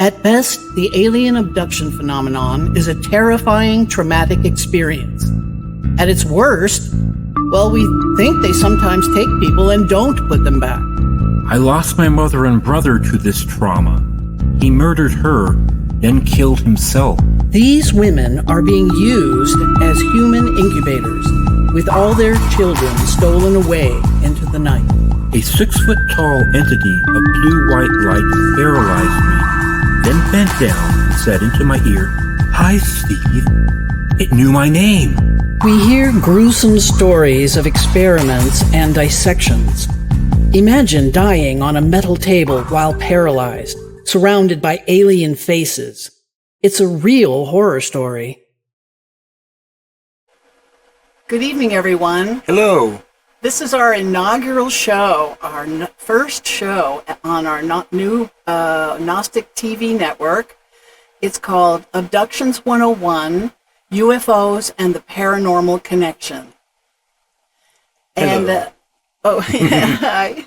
At best, the alien abduction phenomenon is a terrifying, traumatic experience. At its worst, well, we think they sometimes take people and don't put them back. I lost my mother and brother to this trauma. He murdered her, then killed himself. These women are being used as human incubators, with all their children stolen away into the night. A 6-foot-tall entity of blue-white light paralyzed me, then bent down and said into my ear, "Hi, Steve." It knew my name. We hear gruesome stories of experiments and dissections. Imagine dying on a metal table while paralyzed, surrounded by alien faces. It's a real horror story. Good evening, everyone. Hello. This is our inaugural show, our first show on our new Gnostic TV network. It's called Abductions 101, UFOs and the Paranormal Connection. Hello. Hi.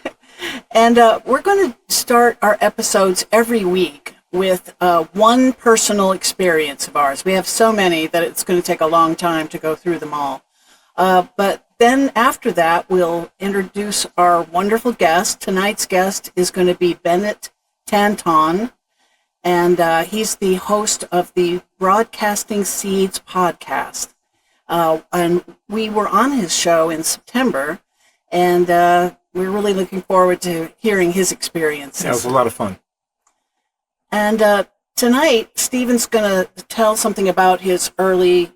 And we're going to start our episodes every week with one personal experience of ours. We have so many that it's going to take a long time to go through them all. But then after that, we'll introduce our wonderful guest. Tonight's guest is going to be Bennett Tanton, and he's the host of the Broadcasting Seeds podcast. And we were on his show in September, and we're really looking forward to hearing his experiences. That was a lot of fun. And tonight, Stephen's going to tell something about his early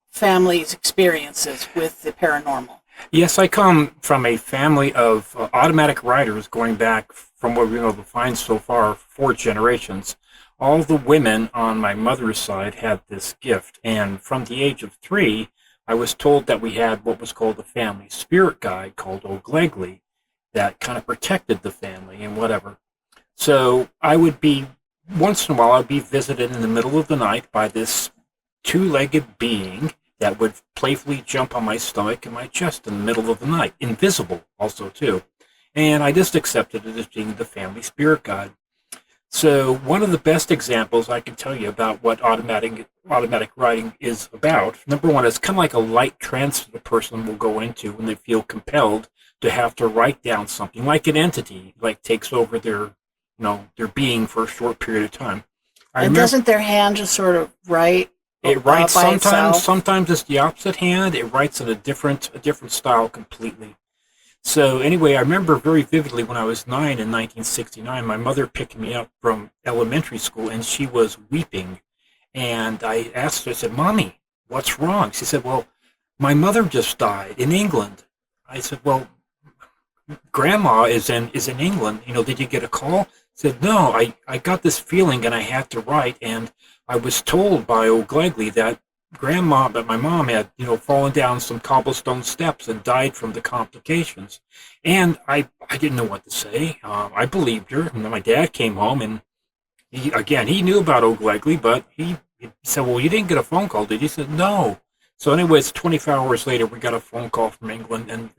family's experiences with the paranormal. Yes, I come from a family of automatic writers going back from what we know to find so far 4 generations. All the women on my mother's side had this gift, and from the age of 3, I was told that we had what was called a family spirit guide called O'Glegley that kind of protected the family and whatever. So I would be, once in a while, I'd be visited in the middle of the night by this 2-legged being that would playfully jump on my stomach and my chest in the middle of the night, invisible also too. And I just accepted it as being the family spirit guide. So one of the best examples I can tell you about what automatic writing is about, number one, it's kind of like a light trance that a person will go into when they feel compelled to have to write down something, like an entity, like takes over their being for a short period of time. And doesn't their hand just sort of write? It writes by sometimes. itself? Sometimes it's the opposite hand. It writes in a different style completely. So anyway, I remember very vividly when I was 9 in 1969, my mother picked me up from elementary school, and she was weeping. And I asked her, I said, "Mommy, what's wrong?" She said, "Well, my mother just died in England." I said, "Well, Grandma is in England. Did you get a call?" She said, "No, I got this feeling and I had to write, and I was told by O'Glegley that my mom had, fallen down some cobblestone steps and died from the complications." And I didn't know what to say. I believed her. And then my dad came home, and he knew about O'Glegley, but he said, "Well, you didn't get a phone call, did you?" He said, "No." So anyways, 24 hours later, we got a phone call from England and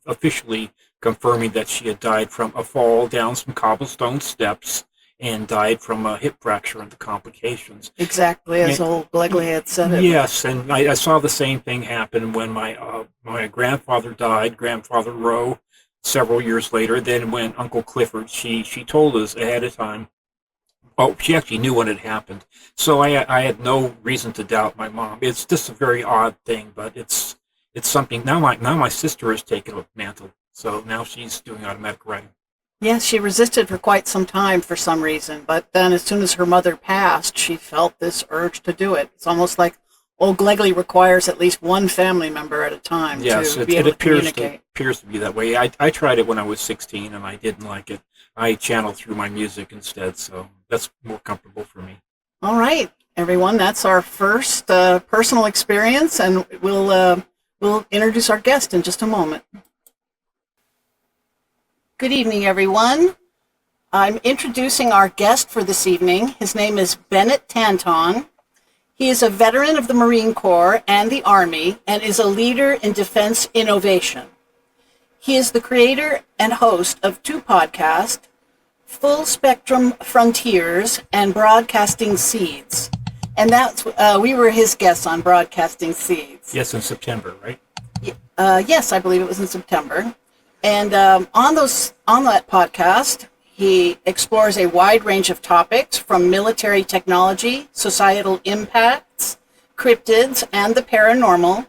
officially confirming that she had died from a fall down some cobblestone steps and died from a hip fracture and the complications. Exactly as O'Glegley had said it. Yes, and I saw the same thing happen when my grandfather died, Grandfather Rowe, several years later. Then when Uncle Clifford, she told us ahead of time. Oh, she actually knew when it happened. So I had no reason to doubt my mom. It's just a very odd thing, but it's something. Now my sister has taken up mantle, so now she's doing automatic writing. Yes, she resisted for quite some time for some reason, but then as soon as her mother passed, she felt this urge to do it. It's almost like O'Glegley requires at least one family member at a time to be able to communicate. Yes, it appears to be that way. I tried it when I was 16, and I didn't like it. I channeled through my music instead, so that's more comfortable for me. All right, everyone, that's our first personal experience, and we'll introduce our guest in just a moment. Good evening, everyone. I'm introducing our guest for this evening. His name is Bennett Tanton. He is a veteran of the Marine Corps and the Army and is a leader in defense innovation. He is the creator and host of 2 podcasts, Full Spectrum Frontiers and Broadcasting Seeds. And that's we were his guests on Broadcasting Seeds. Yes, in September, right? Yes, I believe it was in September. And on that podcast, he explores a wide range of topics from military technology, societal impacts, cryptids, and the paranormal.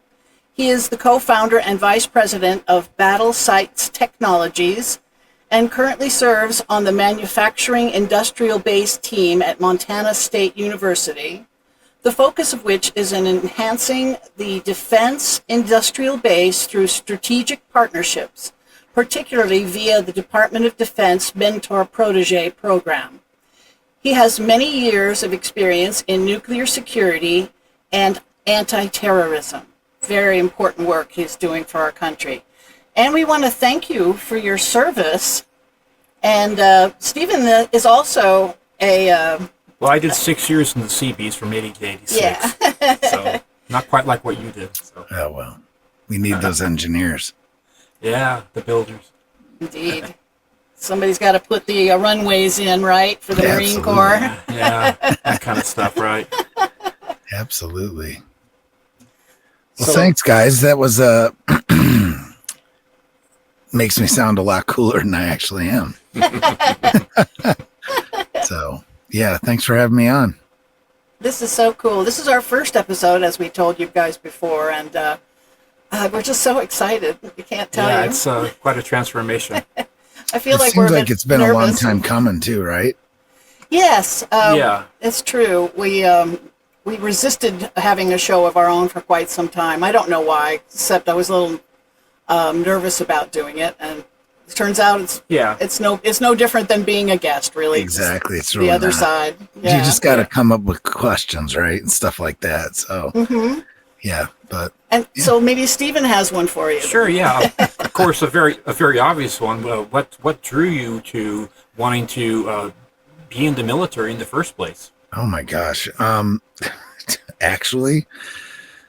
He is the co-founder and vice president of Battle Sites Technologies and currently serves on the manufacturing industrial base team at Montana State University, the focus of which is in enhancing the defense industrial base through strategic partnerships, particularly via the Department of Defense Mentor Protégé program. He has many years of experience in nuclear security and anti-terrorism. Very important work he's doing for our country. And we want to thank you for your service. And Stephen is also a... well, I did 6 years in the Seabees from 80 to 86. Yeah. So not quite like what you did. So. Oh, well. We need those engineers. Yeah, the builders. Indeed. Somebody's got to put the runways in, right, for the Marine Corps. Yeah, that kind of stuff, right? Absolutely. Well, thanks, guys. That was makes me sound a lot cooler than I actually am. So, yeah, thanks for having me on. This is so cool. This is our first episode, as we told you guys before, and we're just so excited. We can't tell you. Yeah, it's quite a transformation. I feel like seems we're like it's been nervous. a long time coming, too, right? Yes. Yeah. It's true. We resisted having a show of our own for quite some time. I don't know why, except I was a little nervous about doing it, and it turns out it's no different than being a guest, really. Exactly. It's the really other not. side. Yeah. You just got to come up with questions, right, and stuff like that. So, yeah, but so maybe Stephen has one for you. Sure, yeah. Of course, a very obvious one. What drew you to wanting to be in the military in the first place? Oh my gosh. Actually,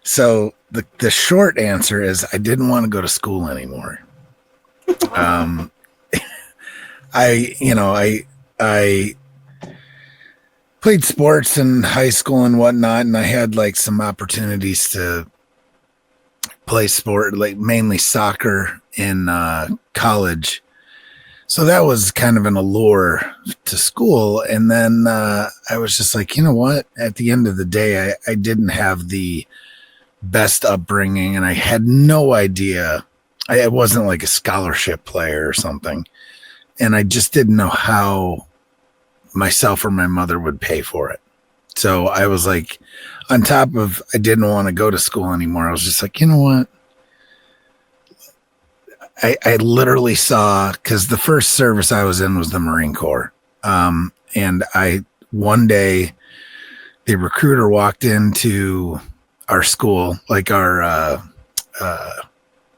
so the short answer is I didn't want to go to school anymore. I played sports in high school and whatnot, and I had like some opportunities to play sport, like mainly soccer in college. So that was kind of an allure to school. And then I was just like, you know what? At the end of the day, I didn't have the best upbringing, and I had no idea. I wasn't like a scholarship player or something. And I just didn't know how myself or my mother would pay for it. So I was like, on top of I didn't want to go to school anymore, I was just like, you know what? I literally saw, because the first service I was in was the Marine Corps. And one day, the recruiter walked into our school, like our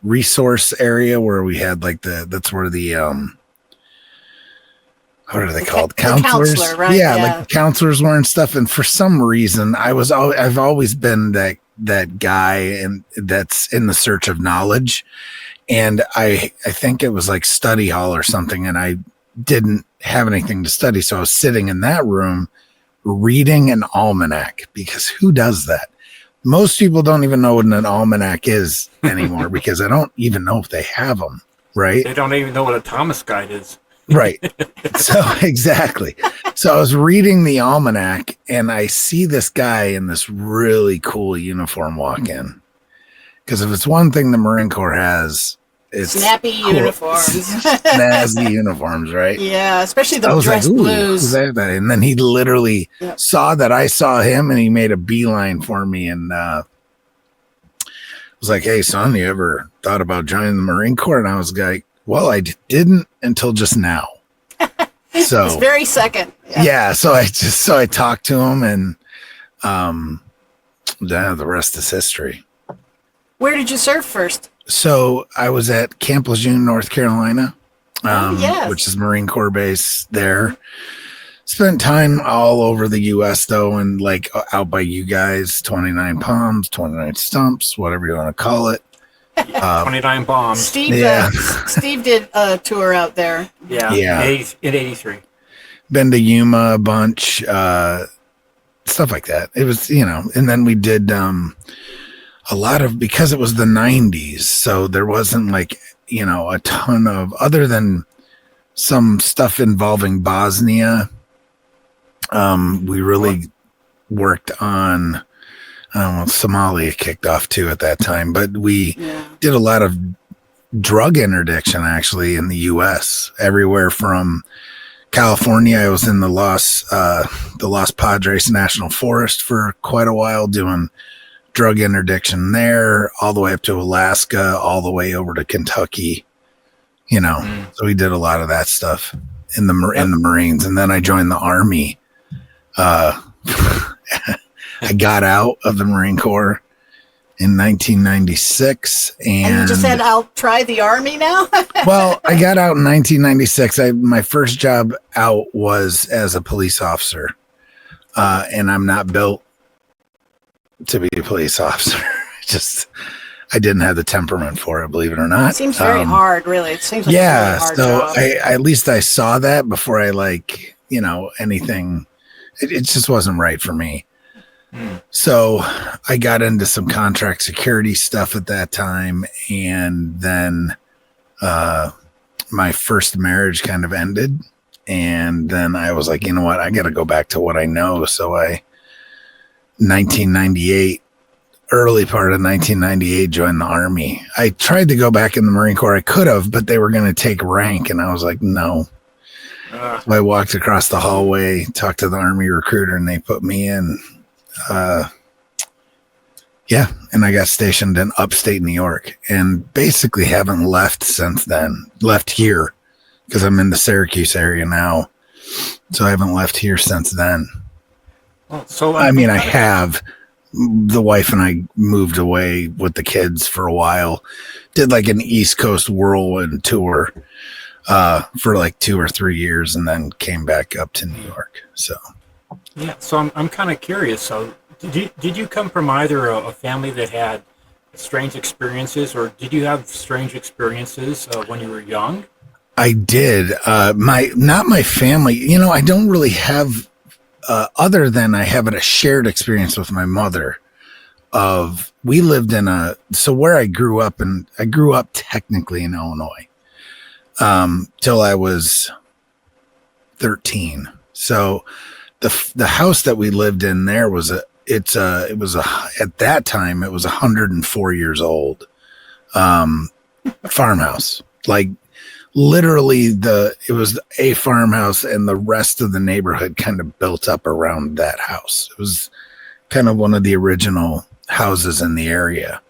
resource area where we had like that's where the, what are they called? Counselors. Counselor, right? Yeah, like the counselors were and stuff. And for some reason, I've always been that guy and that's in the search of knowledge. And I think it was like study hall or something, and I didn't have anything to study. So I was sitting in that room reading an almanac, because who does that? Most people don't even know what an almanac is anymore because I don't even know if they have them, right? They don't even know what a Thomas guide is. Right. So exactly. So I was reading the almanac and I see this guy in this really cool uniform walk in. Because if it's one thing the Marine Corps has, it's snappy cool. uniforms. Snazzy uniforms, right? Yeah, especially the I was dress like, ooh, blues. who's that? And then he literally saw that I saw him, and he made a beeline for me and was like, hey, son, you ever thought about joining the Marine Corps? And I was like, well, I didn't until just now. So it's very second. Yeah. So I talked to him, and the rest is history. Where did you serve first? So I was at Camp Lejeune, North Carolina, yes. which is Marine Corps base there. Spent time all over the U.S. though, and like out by you guys, 29 Palms, 29 Stumps, whatever you want to call it. 29 bombs. Steve did a tour out there. Yeah. In 83. been to Yuma a bunch, stuff like that. It was, and then we did a lot of, because it was the 90s, so there wasn't like, a ton of, other than some stuff involving Bosnia. We really worked on, Somalia kicked off too at that time, but we did a lot of drug interdiction actually in the US, everywhere from California. I was in the Los Padres National Forest for quite a while doing drug interdiction there, all the way up to Alaska, all the way over to Kentucky, so we did a lot of that stuff in the Marines. And then I joined the Army. I got out of the Marine Corps in 1996, and you just said, I'll try the Army now. Well, I got out in 1996. My first job out was as a police officer, and I'm not built to be a police officer. I didn't have the temperament for it, believe it or not. It seems very hard, really. It seems like a really hard job. At least I saw that before I anything. It just wasn't right for me. So I got into some contract security stuff at that time, and then my first marriage kind of ended, and then I was like, you know what, I got to go back to what I know. So 1998, early part of 1998, joined the Army. I tried to go back in the Marine Corps. I could have, but they were going to take rank, and I was like, no. So I walked across the hallway, talked to the Army recruiter, and they put me in. And I got stationed in upstate New York, and basically haven't left since then. Left here because I'm in the Syracuse area now, so I haven't left here since then. Well, so I have. The wife and I moved away with the kids for a while. Did like an East Coast whirlwind tour for like 2 or 3 years, and then came back up to New York. So I'm kind of curious. So did you come from either a family that had strange experiences, or did you have strange experiences when you were young? I did. Not my family. I don't really have, other than I have a shared experience with my mother. We lived in so where I grew up, and I grew up technically in Illinois, till I was 13. So the house that we lived in there was at that time it was 104 years old, farmhouse. Like literally it was a farmhouse, and the rest of the neighborhood kind of built up around that house. It was kind of one of the original houses in the area,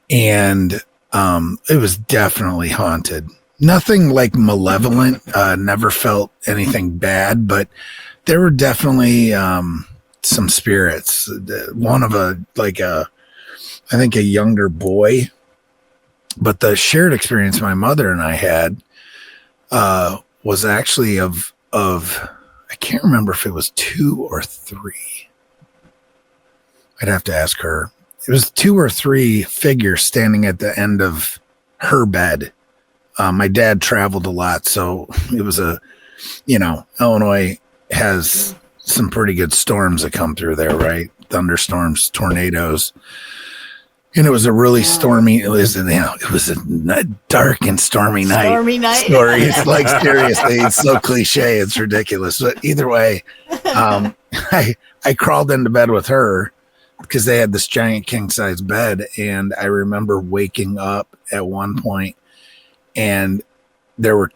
and it was definitely haunted. Nothing like malevolent, never felt anything bad, but there were definitely some spirits. One of I think a younger boy. But the shared experience my mother and I had was actually of I can't remember if it was 2 or 3. I'd have to ask her. It was 2 or 3 figures standing at the end of her bed. My dad traveled a lot, so it was Illinois has some pretty good storms that come through there, right? Thunderstorms, tornadoes. And it was a really stormy. It was a dark and stormy night. Stormy night. Story. It's like seriously, it's so cliche. It's ridiculous. But either way, I crawled into bed with her because they had this giant king size bed, and I remember waking up at one point, and there were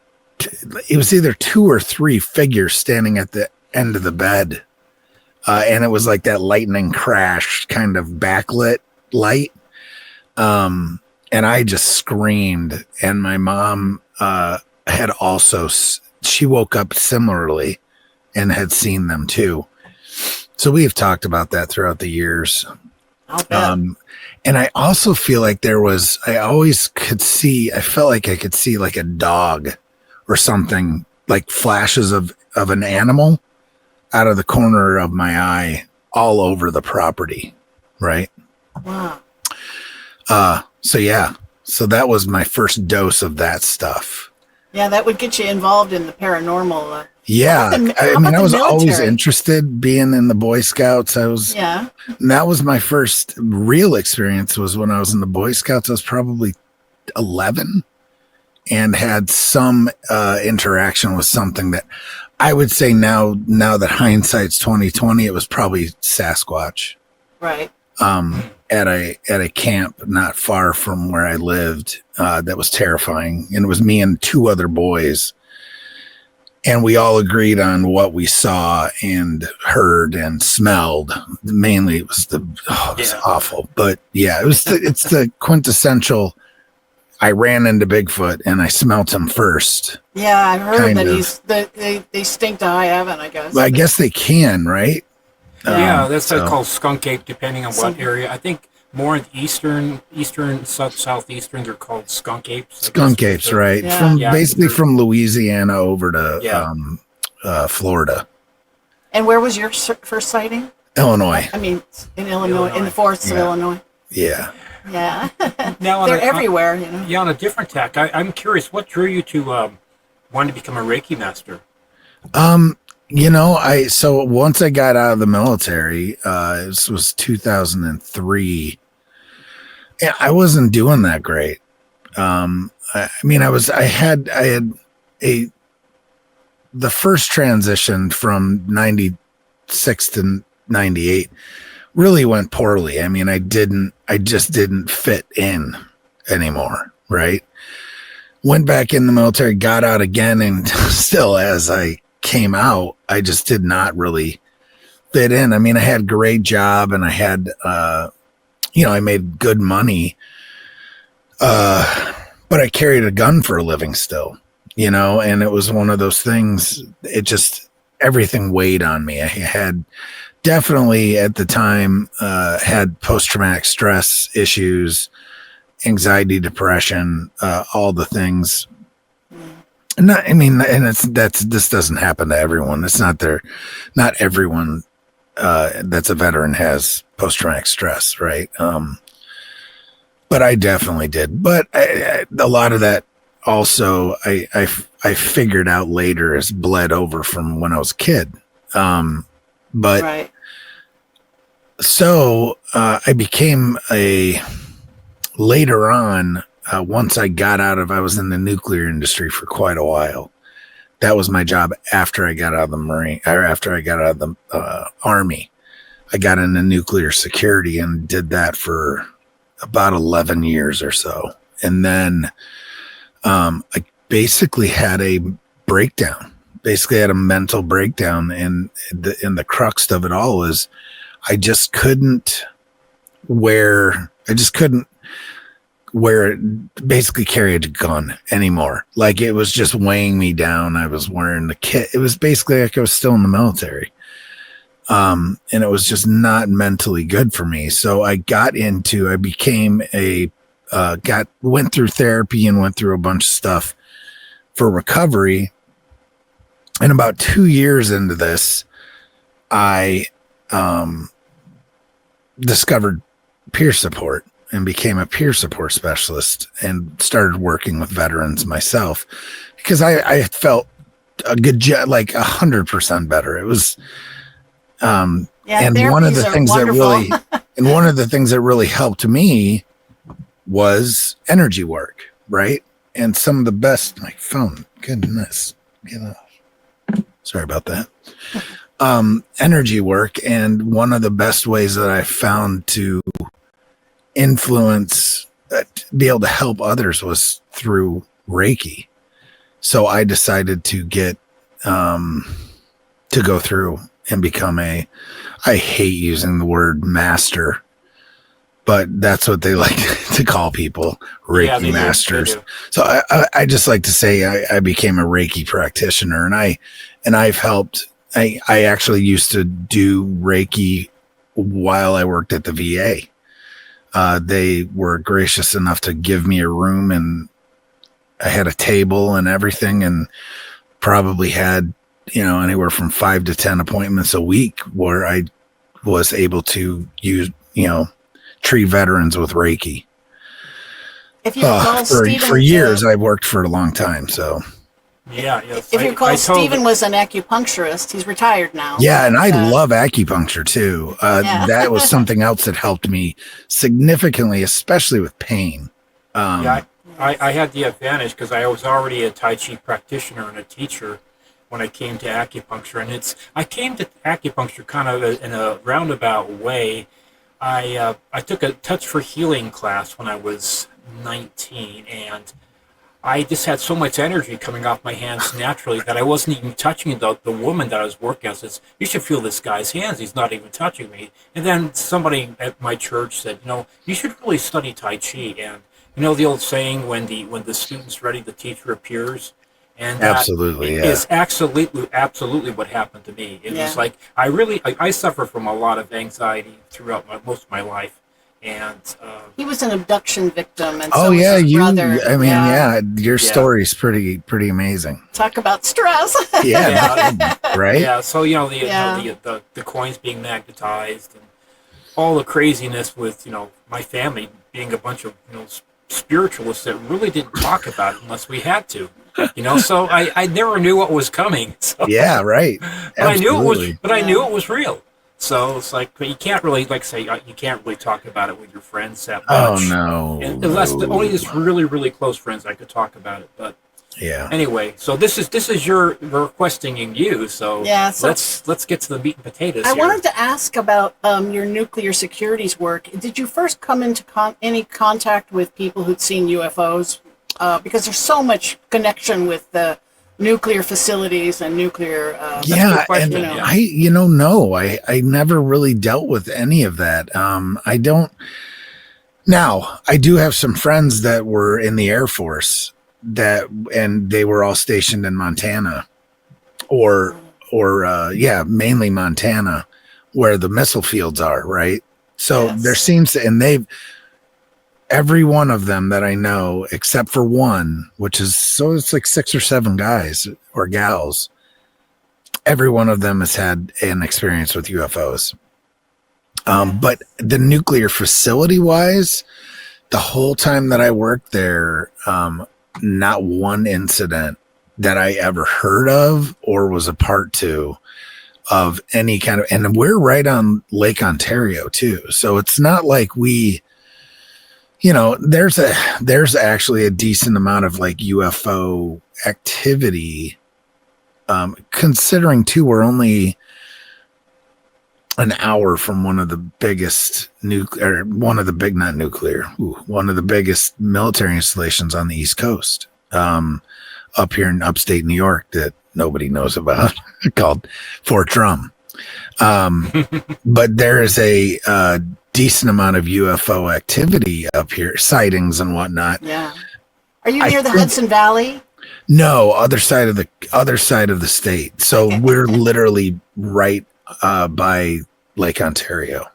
it was either 2 or 3 figures standing at the end of the bed, and it was like that lightning crash kind of backlit light. And I just screamed, and my mom had also, she woke up similarly and had seen them too. So we've talked about that throughout the years. And I also feel like I felt like I could see like a dog or something, like flashes of an animal out of the corner of my eye all over the property. Right. Wow. So that was my first dose of that stuff. Yeah, that would get you involved in the paranormal Yeah. How I about mean, I the was always military? interested being in the Boy Scouts. Yeah. And that was my first real experience was when I was in the Boy Scouts. I was probably 11 and had some interaction with something that I would say now that hindsight's 2020, it was probably Sasquatch. Right. At a camp not far from where I lived, that was terrifying. And it was me and two other boys. And we all agreed on what we saw and heard and smelled. Mainly it was awful. But yeah, it's the quintessential. I ran into Bigfoot and I smelt him first. Yeah, I've heard that of. they stink to high heaven, I guess. Well, I guess they can, right? Yeah, that's so. called Skunkape, depending on what area. I think more in eastern, southeastern, they're called skunkapes. Skunkapes, right? Yeah. Basically from Louisiana over to Florida. And where was your first sighting? Illinois. I mean, in Illinois, in the forests of Illinois. Yeah. Yeah. Now they're everywhere, you know. Yeah, on a different tack, I'm curious, what drew you to want to become a Reiki master? So once I got out of the military, this was 2003. Yeah, I wasn't doing that great. I had the first transition from 96 to 98 really went poorly. I mean, I just didn't fit in anymore. Right. Went back in the military, got out again. And still, as I came out, I just did not really fit in. I mean, I had a great job and I had, I made good money. But I carried a gun for a living still, and it was one of those things. Everything weighed on me. I had definitely at the time, had post-traumatic stress issues, anxiety, depression, all the things. This doesn't happen to everyone. It's not everyone that's a veteran has post-traumatic stress, right? But I definitely did. But a lot of that also I figured out later is bled over from when I was a kid. But right. So I became later on, once I got I was in the nuclear industry for quite a while. That was my job after I got out of the Marine, or after I got out of the Army. I got into nuclear security and did that for about 11 years or so. And then I basically had a breakdown, had a mental breakdown. And the crux of it all was I just couldn't basically carry a gun anymore. Like it was just weighing me down. I was wearing the kit. It was basically like I was still in the military. And it was just not mentally good for me. So I went through therapy and went through a bunch of stuff for recovery. And about 2 years into this, I discovered peer support and became a peer support specialist and started working with veterans myself because I felt a good job, like 100% better. It was, and one of the things that really helped me was energy work. Right. And some of the best, my phone, goodness, get off. Sorry about that. Energy work. And one of the best ways that I found to influence, be able to help others was through Reiki. So I decided to go through and become I hate using the word master, but that's what they like to call people, Reiki masters. So I just like to say I became a Reiki practitioner, and I've helped. I actually used to do Reiki while I worked at the VA. They were gracious enough to give me a room, and I had a table and everything, and probably had, anywhere from 5 to 10 appointments a week where I was able to use, treat veterans with Reiki. If you call for years, I've worked for a long time. So Yeah, yes. If you recall, told Stephen was an acupuncturist. He's retired now. Yeah, and I Uh, love acupuncture too. Yeah. That was something else that helped me significantly, especially with pain. Yeah, I had the advantage because I was already a Tai Chi practitioner and a teacher when I came to acupuncture. And I came to acupuncture kind of in a roundabout way. I took a Touch for Healing class when I was 19, and I just had so much energy coming off my hands naturally that I wasn't even touching the woman that I was working with. Says, "You should feel this guy's hands. He's not even touching me." And then somebody at my church said, "You should really study Tai Chi." And the old saying, when the student's ready, the teacher appears. And that Absolutely, yeah. is absolutely what happened to me. It was like I suffer from a lot of anxiety throughout most of my life. And he was an abduction victim, and oh so yeah, was his brother. I mean, your story's pretty amazing. Talk about stress. Yeah, right. Yeah, so the coins being magnetized and all the craziness with my family being a bunch of spiritualists that really didn't talk about it unless we had to. So I never knew what was coming. So. Yeah, right. But I knew it was real. So it's like, but you can't really, you can't really talk about it with your friends that much. Oh no! Unless only just really, really close friends I could talk about it. But yeah. Anyway, so this is your requesting in you. So yeah. So let's get to the meat and potatoes. I here. wanted to ask about your nuclear securities work. Did you first come into any contact with people who'd seen UFOs? Because there's so much connection with the nuclear facilities and nuclear. Yeah, and I never really dealt with any of that. I don't. Now I do have some friends that were in the Air Force and they were all stationed in Montana, or mainly Montana, where the missile fields are. Right. So there seems to, and every one of them that I know, except for one, it's like 6 or 7 guys or gals, every one of them has had an experience with UFOs. But the nuclear facility wise, the whole time that I worked there, not one incident that I ever heard of or was a part to of any kind of, and we're right on Lake Ontario too. So it's not like there's actually a decent amount of like UFO activity. Considering too, we're only an hour from one of the biggest one of the biggest military installations on the East Coast, up here in upstate New York that nobody knows about, called Fort Drum. But there is a decent amount of UFO activity up here, sightings and whatnot. Yeah. Are you near the Hudson Valley? No, other side of the state. So we're literally right by Lake Ontario.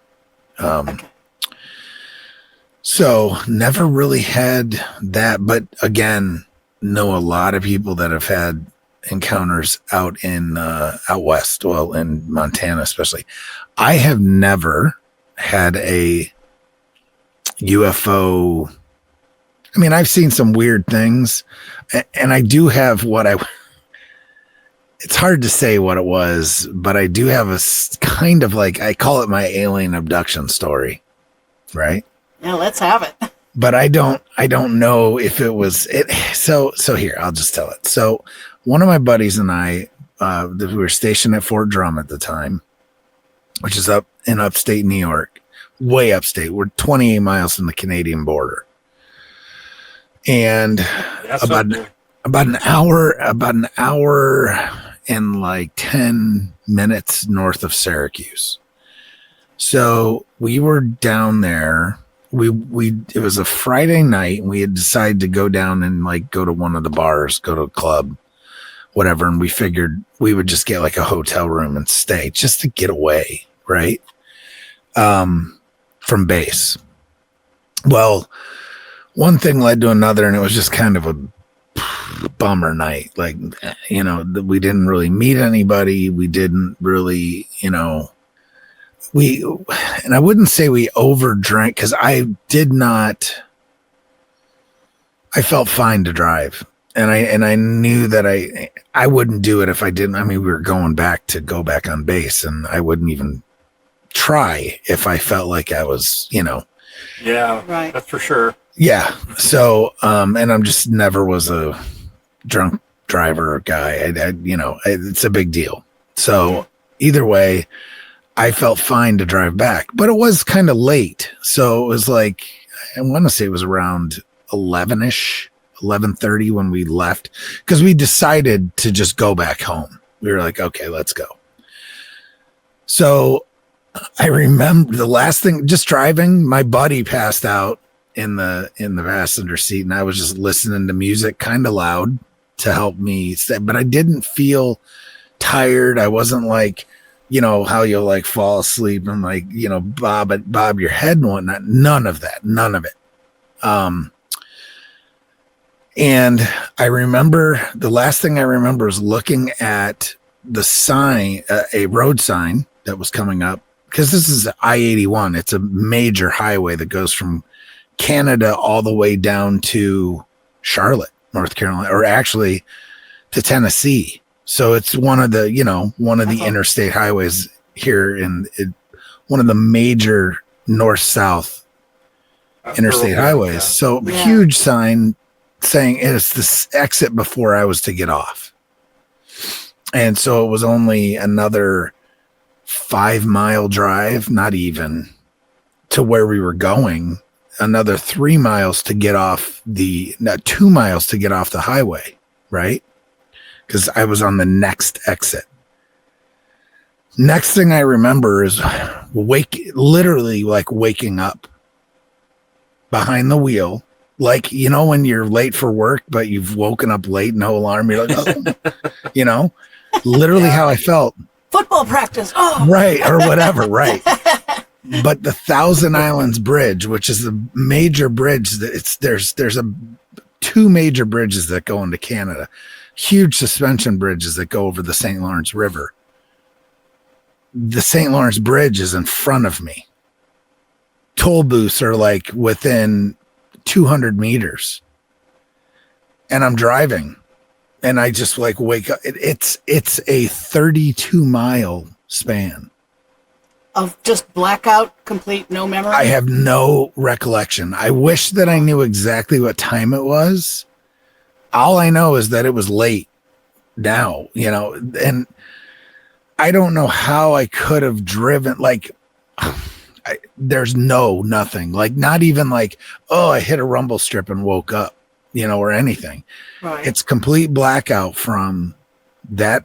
So never really had that, but again, know a lot of people that have had encounters out west, well, in Montana especially. I have never had a UFO. I mean, I've seen some weird things, and I do have it's hard to say what it was, but I do have a kind of like, I call it my alien abduction story, right? Yeah, let's have it. But I don't know if it was it. So here, I'll just tell it. So one of my buddies and I, we were stationed at Fort Drum at the time, which is up in upstate New York, way upstate. We're 28 miles from the Canadian border. And about an hour and like 10 minutes north of Syracuse. So we were down there. It was a Friday night, and we had decided to go down and like go to one of the bars, go to a club, whatever. And we figured we would just get like a hotel room and stay just to get away, right? From base. Well, one thing led to another, and it was just kind of a bummer night. Like, we didn't really meet anybody. We didn't really, and I wouldn't say we overdrank, because I felt fine to drive. And I knew that I wouldn't do it if I didn't. I mean, we were going back to go back on base, and I wouldn't even try if I felt like I was, Yeah, Right. that's for sure. Yeah. So, and I'm just never was a drunk driver guy. It's a big deal. So either way, I felt fine to drive back, but it was kind of late. So it was like, I want to say it was around 11ish, 11:30 when we left, because we decided to just go back home. We were like, okay, let's go. So I remember the last thing, just driving, my buddy passed out in the passenger seat, and I was just listening to music kind of loud to help me stay, but I didn't feel tired. I wasn't like, how you'll like fall asleep and like, bob your head and whatnot. None of that. None of it. And I remember the last thing I remember is looking at the sign, a road sign that was coming up, because this is I-81. It's a major highway that goes from Canada all the way down to Charlotte, North Carolina, or actually to Tennessee. So it's one of the interstate highways here one of the major north-south interstate highways. Yeah. So huge sign saying it's this exit before I was to get off. And so it was only another 5-mile drive, not even, to where we were going, another 3 miles to get off 2 miles to get off the highway, right? Because I was on the next exit. Next thing I remember is literally like waking up behind the wheel. Like, when you're late for work, but you've woken up late, no alarm. You're like, oh, literally how I felt. Football practice. Oh, right. Or whatever. Right. But the Thousand Islands Bridge, which is the major bridge there's two major bridges that go into Canada, huge suspension bridges that go over the St. Lawrence River. The St. Lawrence Bridge is in front of me. Toll booths are like within 200 meters, and I'm driving, and I just like wake up. It's a 32-mile span of just blackout, complete, no memory. I have no recollection. I wish that I knew exactly what time it was. All I know is that it was late now, and I don't know how I could have driven. Like, there's nothing, like not even like, oh, I hit a rumble strip and woke up, or anything. Right. It's complete blackout from that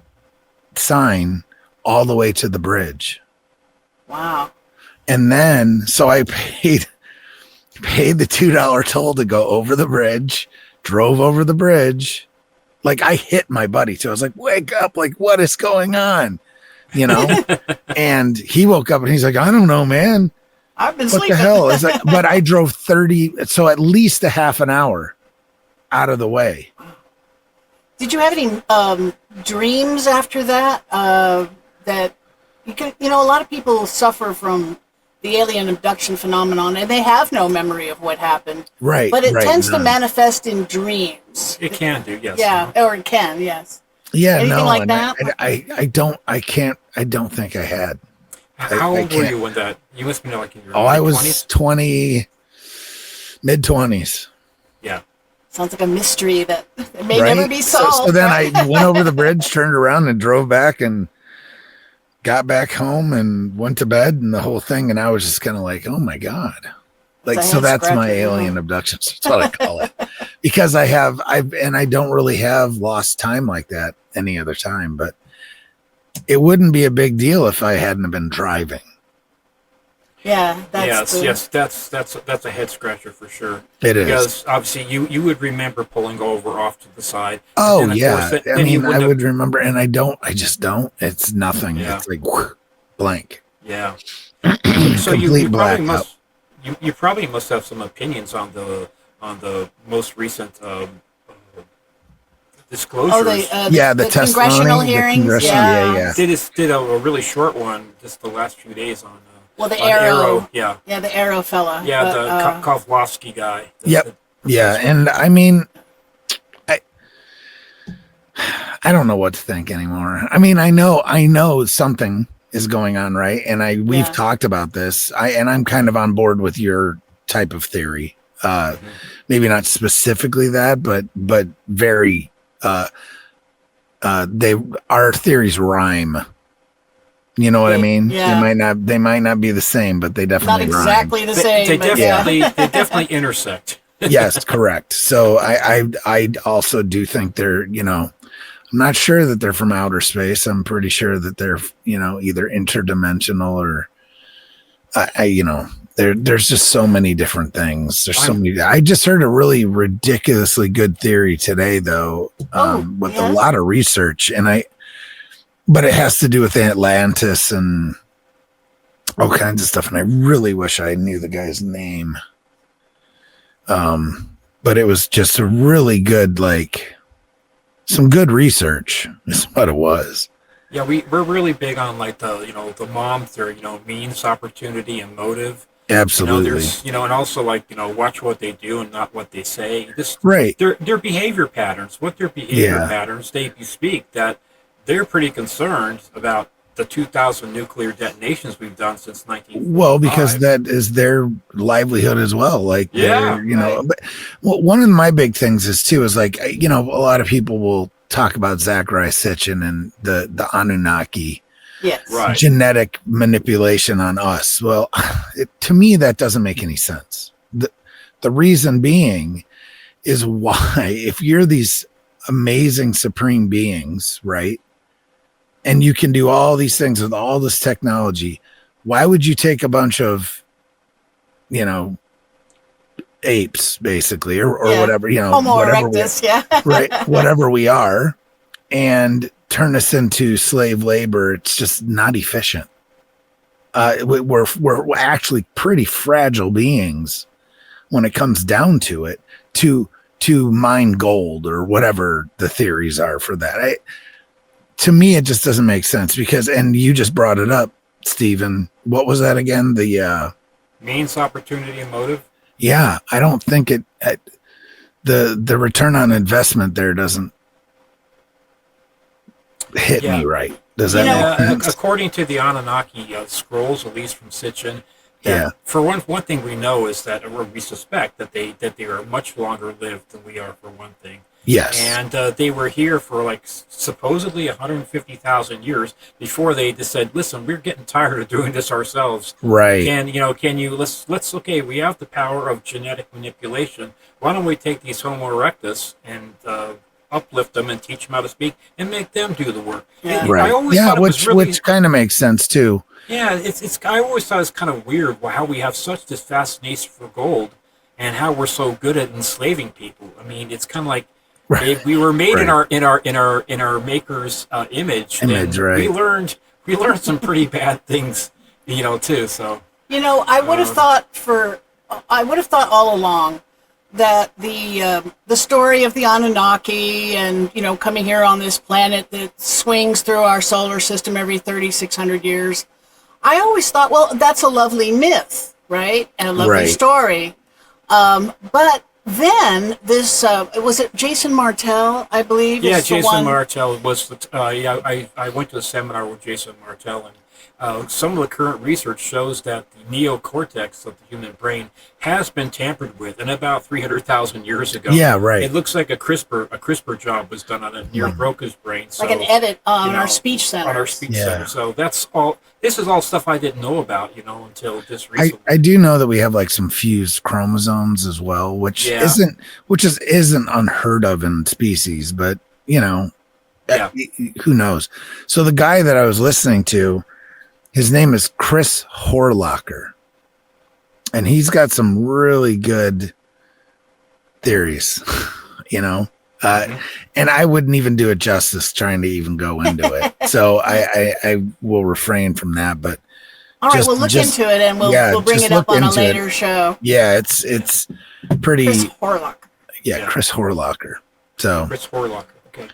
sign all the way to the bridge. Wow. And then, so I paid the $2 toll to go over the bridge, drove over the bridge. Like, I hit my buddy too. I was like, wake up. Like, what is going on? And he woke up and he's like, I don't know, man. I've been what sleeping. The hell? It's like, but I drove 30. So at least a half an hour out of the way. Did you have any dreams after that? That you can, a lot of people suffer from the alien abduction phenomenon, and they have no memory of what happened. Right. But it tends to manifest in dreams. It can do, yes. Yeah, or it can, yes. Yeah, anything no, like that? I don't think I had. How old were you when that? You must be like in your I was 20s? mid-20s. Yeah. Sounds like a mystery that may never be solved. So then I went over the bridge, turned around, and drove back, and got back home and went to bed and the whole thing. And I was just kind of like, oh my God. Like, so that's my alien abductions. That's what I call it. Because I don't really have lost time like that any other time, but it wouldn't be a big deal if I hadn't been driving. Yeah. That's a head scratcher for sure. It is. Because obviously you would remember pulling over off to the side. Oh yeah. I would remember, and I just don't. It's nothing. Yeah. It's like blank. Yeah. So you probably must have some opinions on the most recent disclosures. The congressional hearings. Yeah. Did a really short one just the last few days on. The Arrow. Yeah. Yeah, the Arrow fella. Yeah, the Kovlowski guy. Yep. Yeah, and I mean, I don't know what to think anymore. I mean, I know something is going on, right? And we've talked about this. I'm kind of on board with your type of theory. Maybe not specifically that, but very our theories rhyme. You know what I mean? Yeah. They might not be the same, but they definitely not exactly rhyme. the same. They definitely intersect. Yes, correct. So I also do think they're, I'm not sure that they're from outer space. I'm pretty sure that they're, either interdimensional or there's just so many different things. There's so many. I just heard a really ridiculously good theory today though, with a lot of research, but it has to do with Atlantis and all kinds of stuff. And I really wish I knew the guy's name. But it was just a really good, some good research is what it was. Yeah, we're really big on the mom theory, means, opportunity, and motive. Absolutely. There's and also watch what they do and not what they say. Right. Their behavior patterns, patterns they speak, that they're pretty concerned about the 2,000 nuclear detonations we've done since 1945. Well, because that is their livelihood as well. But, one of my big things is a lot of people will talk about Zachariah Sitchin and the Anunnaki genetic manipulation on us. Well, to me, that doesn't make any sense. The reason being is why, if you're these amazing supreme beings, right? And you can do all these things with all this technology. Why would you take a bunch of, apes, basically, or whatever, Homo whatever erectus, right, whatever we are, and turn us into slave labor? It's just not efficient. We're actually pretty fragile beings when it comes down to it. To mine gold or whatever the theories are for that. To me, it just doesn't make sense because, and you just brought it up, Stephen. What was that again? The means, opportunity, and motive. Yeah, I don't think the return on investment there doesn't hit me right. Does that make sense? According to the Anunnaki scrolls, at least from Sitchin, for one thing we know is that, or we suspect that they are much longer lived than we are, for one thing. Yes. And they were here for supposedly 150,000 years before they just said, listen, we're getting tired of doing this ourselves. Right. Let's okay, we have the power of genetic manipulation. Why don't we take these Homo erectus and uplift them and teach them how to speak and make them do the work? Yeah. Right. I always thought which kind of makes sense too. Yeah, I always thought it's kind of weird how we have such this fascination for gold and how we're so good at enslaving people. I mean, it's kind of like, we were made in our maker's image. Right. We learned some pretty bad things, too. So I would have thought all along that the story of the Anunnaki and coming here on this planet that swings through our solar system every 3,600 years. I always thought, well, that's a lovely myth, right, and a lovely story, but. Then this was it Jason Martell, I believe. Yeah, Jason Martell was the. I went to a seminar with Jason Martell, and some of the current research shows that the neocortex of the human brain has been tampered with, and about 300,000 years ago. Yeah, right. It looks like a CRISPR job was done on it near broke his brain. So, like an edit on our speech center. On our speech center. So that's all. This is all stuff I didn't know about, until just recently. I do know that we have some fused chromosomes as well, which isn't unheard of in species, but who knows? So the guy that I was listening to, his name is Chris Horlocker, and he's got some really good theories, and I wouldn't even do it justice trying to even go into it. So I will refrain from that, but all right, we'll look into it and we'll bring it up on a later show. Yeah, it's pretty. Chris Horlocker. Yeah, Chris Horlocker. So Chris Horlocker. Okay.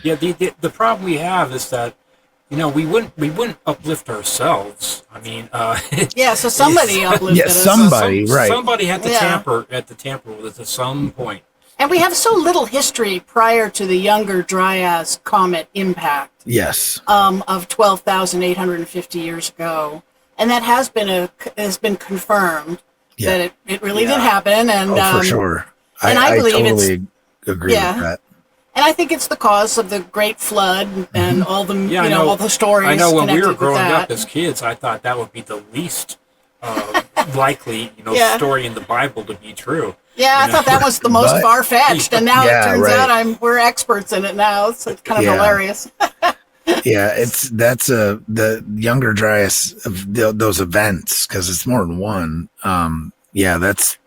Yeah, the problem we have is that we wouldn't uplift ourselves. I mean, so somebody uplifted us. Somebody, right? Somebody had to tamper with it at some point. And we have so little history prior to the Younger Dryas comet impact. Yes. Of 12,850 years ago, and that has been confirmed that it really did happen. And for sure, and I believe totally agree with that. And I think it's the cause of the Great Flood and all the all the stories. I know when we were connected with growing that. up as kids, I thought that would be the least likely story in the Bible to be true. Yeah, I thought that was the most far-fetched, and now it turns out we're experts in it now. So it's kind of hilarious. Yeah, that's the Younger Dryas of those events, because it's more than one. That's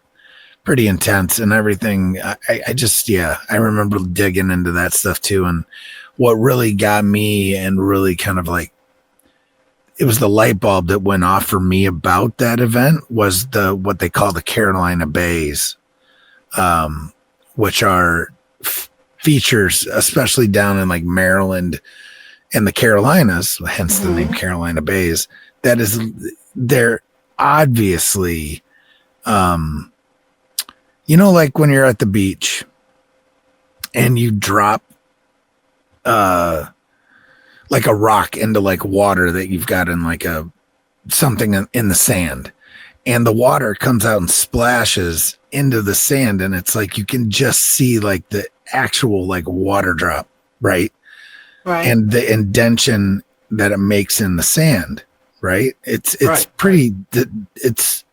pretty intense and everything. I remember digging into that stuff too. And what really got me and really kind of like, it was the light bulb that went off for me about that event was what they call the Carolina Bays, which are features, especially down in like Maryland and the Carolinas, hence the name Carolina Bays. They're obviously, like when you're at the beach and you drop like a rock into like water that you've got in like something in the sand, and the water comes out and splashes into the sand, and it's like you can just see like the actual like water drop, right? And the indention that it makes in the sand, right? It's pretty, it's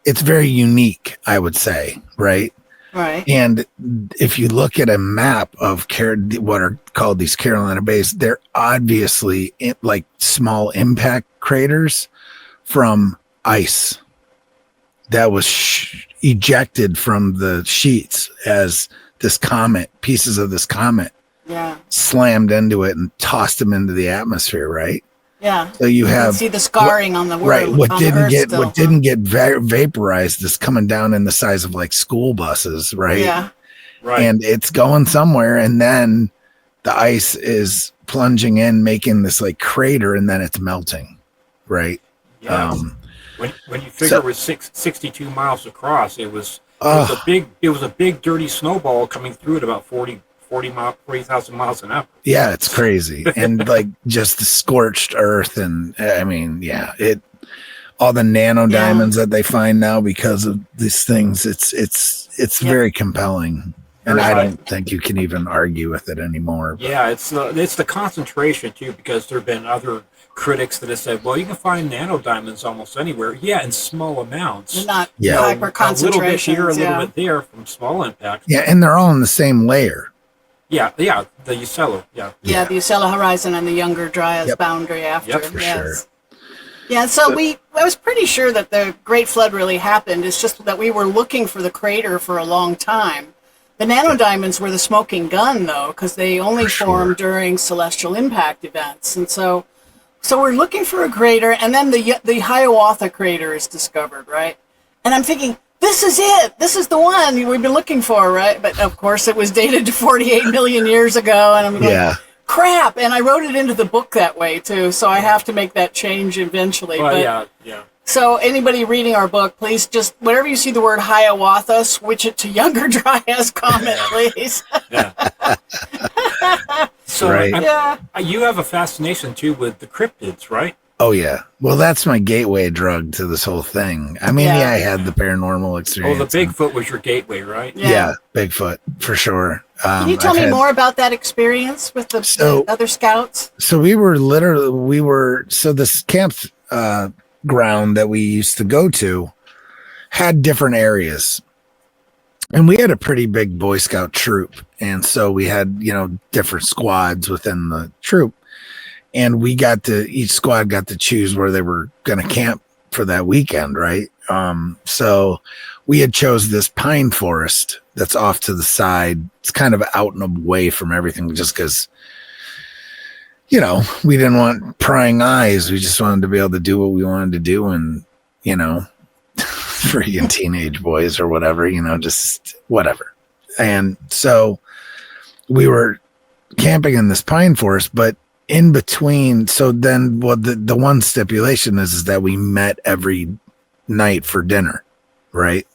very unique, I would say, right? Right. And if you look at a map of what are called these Carolina Bays, they're obviously like small impact craters from ice that was ejected from the sheets as this comet, pieces of this comet, slammed into it and tossed them into the atmosphere, right? Yeah. So you can see the scarring on the world. Right. What didn't get vaporized is coming down in the size of like school buses, right? Yeah. Right. And it's going somewhere, and then the ice is plunging in, making this like crater, and then it's melting, right? Yeah. When you figure it was 62 miles across, it was a big dirty snowball coming through at about 40,000 miles an hour. Yeah, it's crazy. And like just the scorched earth, and I mean, all the nano diamonds that they find now because of these things, it's very compelling. And I don't think you can even argue with it anymore. But. Yeah, it's the concentration too, because there have been other critics that have said, well, you can find nano diamonds almost anywhere. Yeah, in small amounts. They're not hyper concentrations. A little bit here, a little bit there from small impacts. Yeah, and they're all in the same layer. Yeah, the Ucella, the Ucella horizon and the Younger Dryas boundary after. Yep, for sure. Yeah, so I was pretty sure that the Great Flood really happened. It's just that we were looking for the crater for a long time. The nanodiamonds were the smoking gun, though, because they only formed during celestial impact events. And so we're looking for a crater, and then the Hiawatha crater is discovered, right? And I'm thinking, this is it. This is the one we've been looking for, right? But of course, it was dated to 48 million years ago, and I'm like, crap. And I wrote it into the book that way too, so I have to make that change eventually. Well, yeah. So anybody reading our book, please just whenever you see the word Hiawatha, switch it to Younger Dryas comet, please. So you have a fascination too with the cryptids, right? Oh, yeah. Well, that's my gateway drug to this whole thing. I mean, I had the paranormal experience. Oh, the Bigfoot was your gateway, right? Yeah, Bigfoot, for sure. Can you tell me more about that experience with the other scouts? So this camp ground that we used to go to had different areas. And we had a pretty big Boy Scout troop. And so we had, different squads within the troop. And each squad got to choose where they were going to camp for that weekend, right? So we had chose this pine forest that's off to the side. It's kind of out and away from everything just because, we didn't want prying eyes. We just wanted to be able to do what we wanted to do. And, freaking teenage boys or whatever, just whatever. And so we were camping in this pine forest, but in between, so then the one stipulation is that we met every night for dinner, right?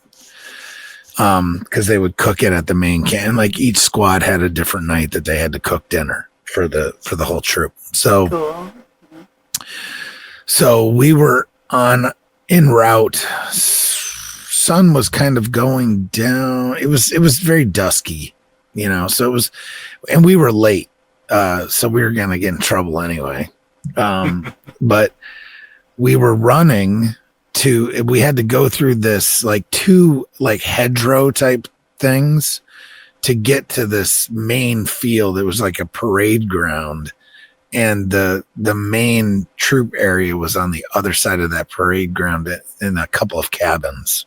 because they would cook it at the main camp. And like each squad had a different night that they had to cook dinner for the whole troop. So Cool. so we were en route. Sun was kind of going down. It was very dusky, you know. So it was, and we were late. So we were gonna get in trouble anyway. But we were running we had to go through this like 2 like hedgerow type things to get to this main field. It was like a parade ground, and the main troop area was on the other side of that parade ground in a couple of cabins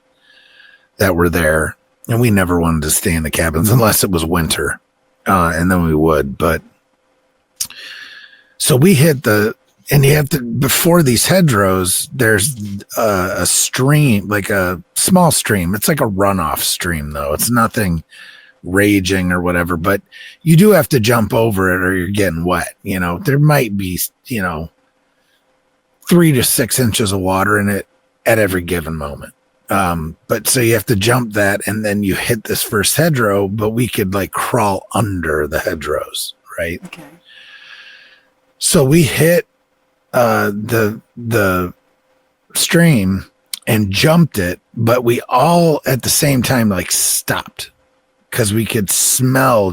that were there. And we never wanted to stay in the cabins unless it was winter. And then we would, but so we hit and you have to, before these hedgerows, there's a stream, like a small stream. It's like a runoff stream, though. It's nothing raging or whatever, but you do have to jump over it or you're getting wet. You know, there might be, 3 to 6 inches of water in it at every given moment. But so you have to jump that, and then you hit this first hedgerow, but we could like crawl under the hedgerows, right? Okay. So we hit the stream and jumped it, but we all at the same time like stopped because we could smell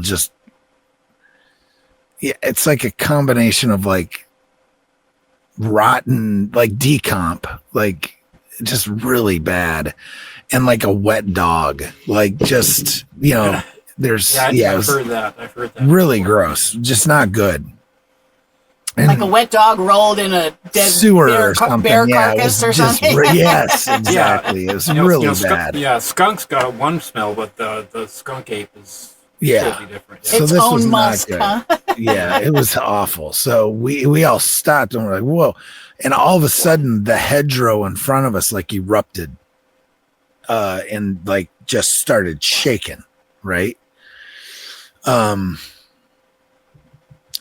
it's like a combination of like rotten, like decomp, like just really bad, and like a wet dog, like just there's I've heard that. Really gross, just not good. And like a wet dog rolled in a dead sewer bear, or something. bear Yeah, carcass or just something. yes, exactly. It was really bad. Skunk's got one smell, but the Skunkape is totally different. Yeah. So Its this own was musk, not good. huh? Yeah, it was awful. So we all stopped and we're like, whoa. And all of a sudden the hedgerow in front of us like erupted and like just started shaking, right?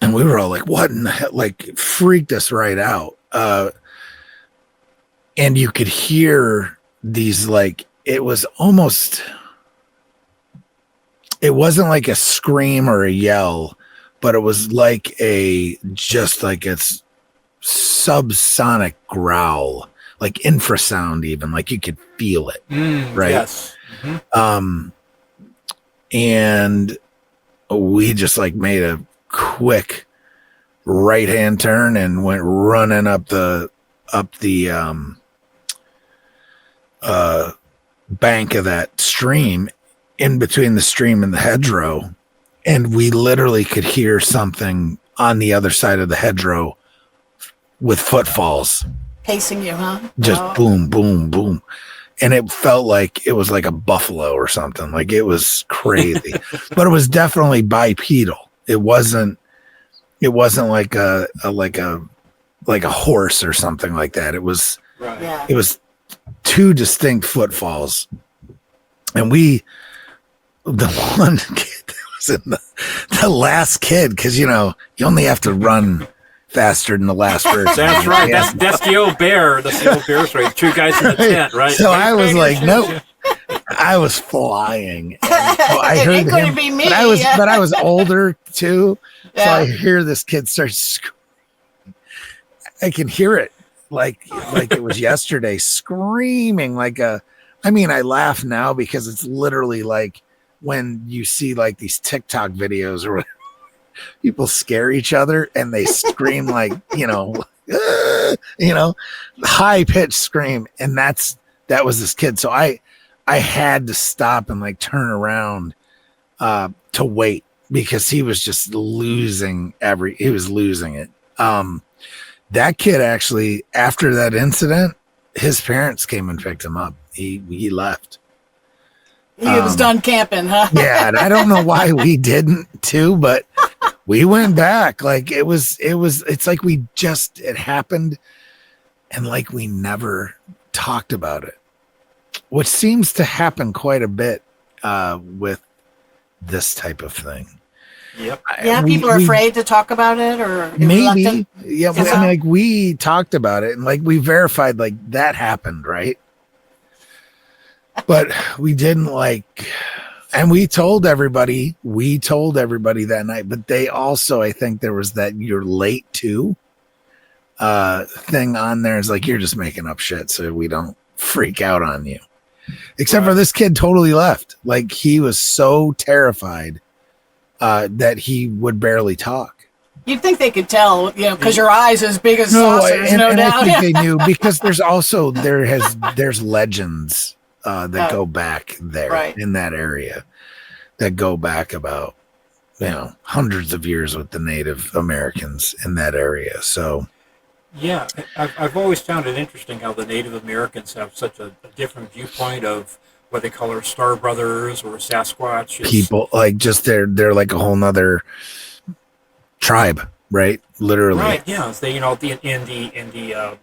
And we were all like, what in the hell? Like, it freaked us right out. And you could hear these, like, it wasn't like a scream or a yell, but it was like just like it's subsonic growl, like infrasound even, like you could feel it, right? Yes. Mm-hmm. And we just like made a quick right-hand turn and went running up the bank of that stream, in between the stream and the hedgerow, and we literally could hear something on the other side of the hedgerow with footfalls Pacing you, huh? just Oh. boom boom boom, and it felt like it was like a buffalo or something. Like, it was crazy. But it was definitely bipedal. It wasn't like a horse or something like that. It was Right. Yeah. it was 2 distinct footfalls. And the one kid that was in the last kid, because you only have to run faster than the last person. That's right. That's the old bear. That's the old bear story. 2 guys in the tent, right? So I was like, nope. I was flying. And so I It heard couldn't him, be me. but I was older too. So Yeah. I hear this kid start screaming. I can hear it like it was yesterday, screaming I laugh now because it's literally like when you see like these TikTok videos or whatever, people scare each other and they scream like, high pitched scream. And that was this kid. So I had to stop and like turn around to wait, because he was just losing it. That kid actually, after that incident, his parents came and picked him up. He left. He was done camping, huh? Yeah, and I don't know why we didn't too, but we went back. Like it's like it happened, and like we never talked about it, which seems to happen quite a bit with this type of thing. Yep. Yeah, people are afraid to talk about it, or Maybe. reluctant. Yeah, Is it? like we talked about it and like we verified like that happened, right? But we didn't like, and we told everybody that night, but they also, I think there was that you're late too thing on there. Is like, you're just making up shit so we don't freak out on you. Except for this kid totally left. Like, he was so terrified that he would barely talk. You'd think they could tell, because your eyes as big as saucers, and doubt. I think they knew, because there's legends that go back there in that area that go back about hundreds of years with the Native Americans in that area. So yeah, I've always found it interesting how the Native Americans have such a different viewpoint of what they call our Star Brothers or Sasquatch. People like just they're like a whole nother tribe, right? Literally, right? Yeah, they in the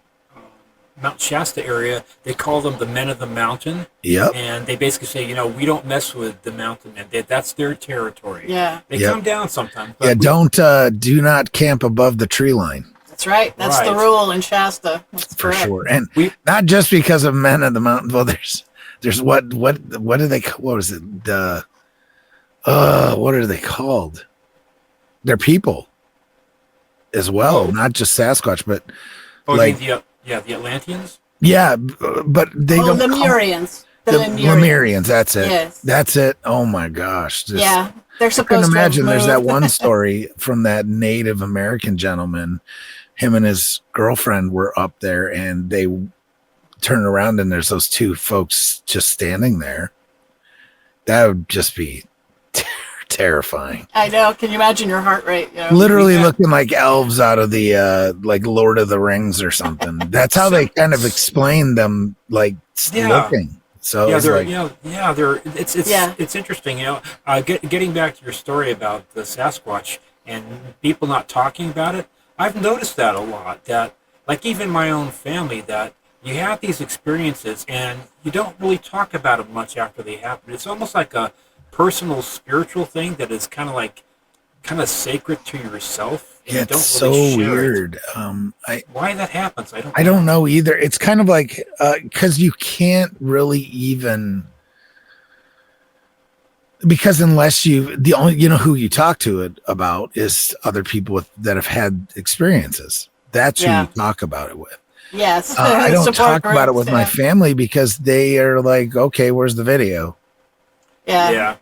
Mount Shasta area, they call them the Men of the Mountain. Yep. And they basically say, we don't mess with the mountain men. That's their territory. Yeah. They come down sometimes. Yeah. Do not camp above the tree line. That's right. That's the rule in Shasta. That's for correct. Sure. And not just because of Men of the Mountain. Well, there's what do they? What was it? What are they called? They're people as well, not just Sasquatch, but the Atlanteans. Yeah, but they don't. The Lemurians. The Lemurians. That's it. Yes. That's it. Oh my gosh. They're supposed to. I can imagine. There's that one story from that Native American gentleman. Him and his girlfriend were up there, and they turn around, and there's those two folks just standing there. That would just be terrifying. I know. Can you imagine your heart rate? Literally looking like elves out of the like Lord of the Rings or something. That's how they kind of explain them, like looking. So it's interesting. Getting back to your story about the Sasquatch and people not talking about it. I've noticed that a lot. That like even my own family, that you have these experiences and you don't really talk about it much after they happen. It's almost like a personal spiritual thing that is kind of sacred to yourself. Yeah, it's so weird. Why that happens, I don't know either. It's kind of like because you can't really even, because unless the only who you talk to it about is other people that have had experiences. That's who you talk about it with. Yes, I don't talk about it with my family because they are like, okay, where's the video? Yeah.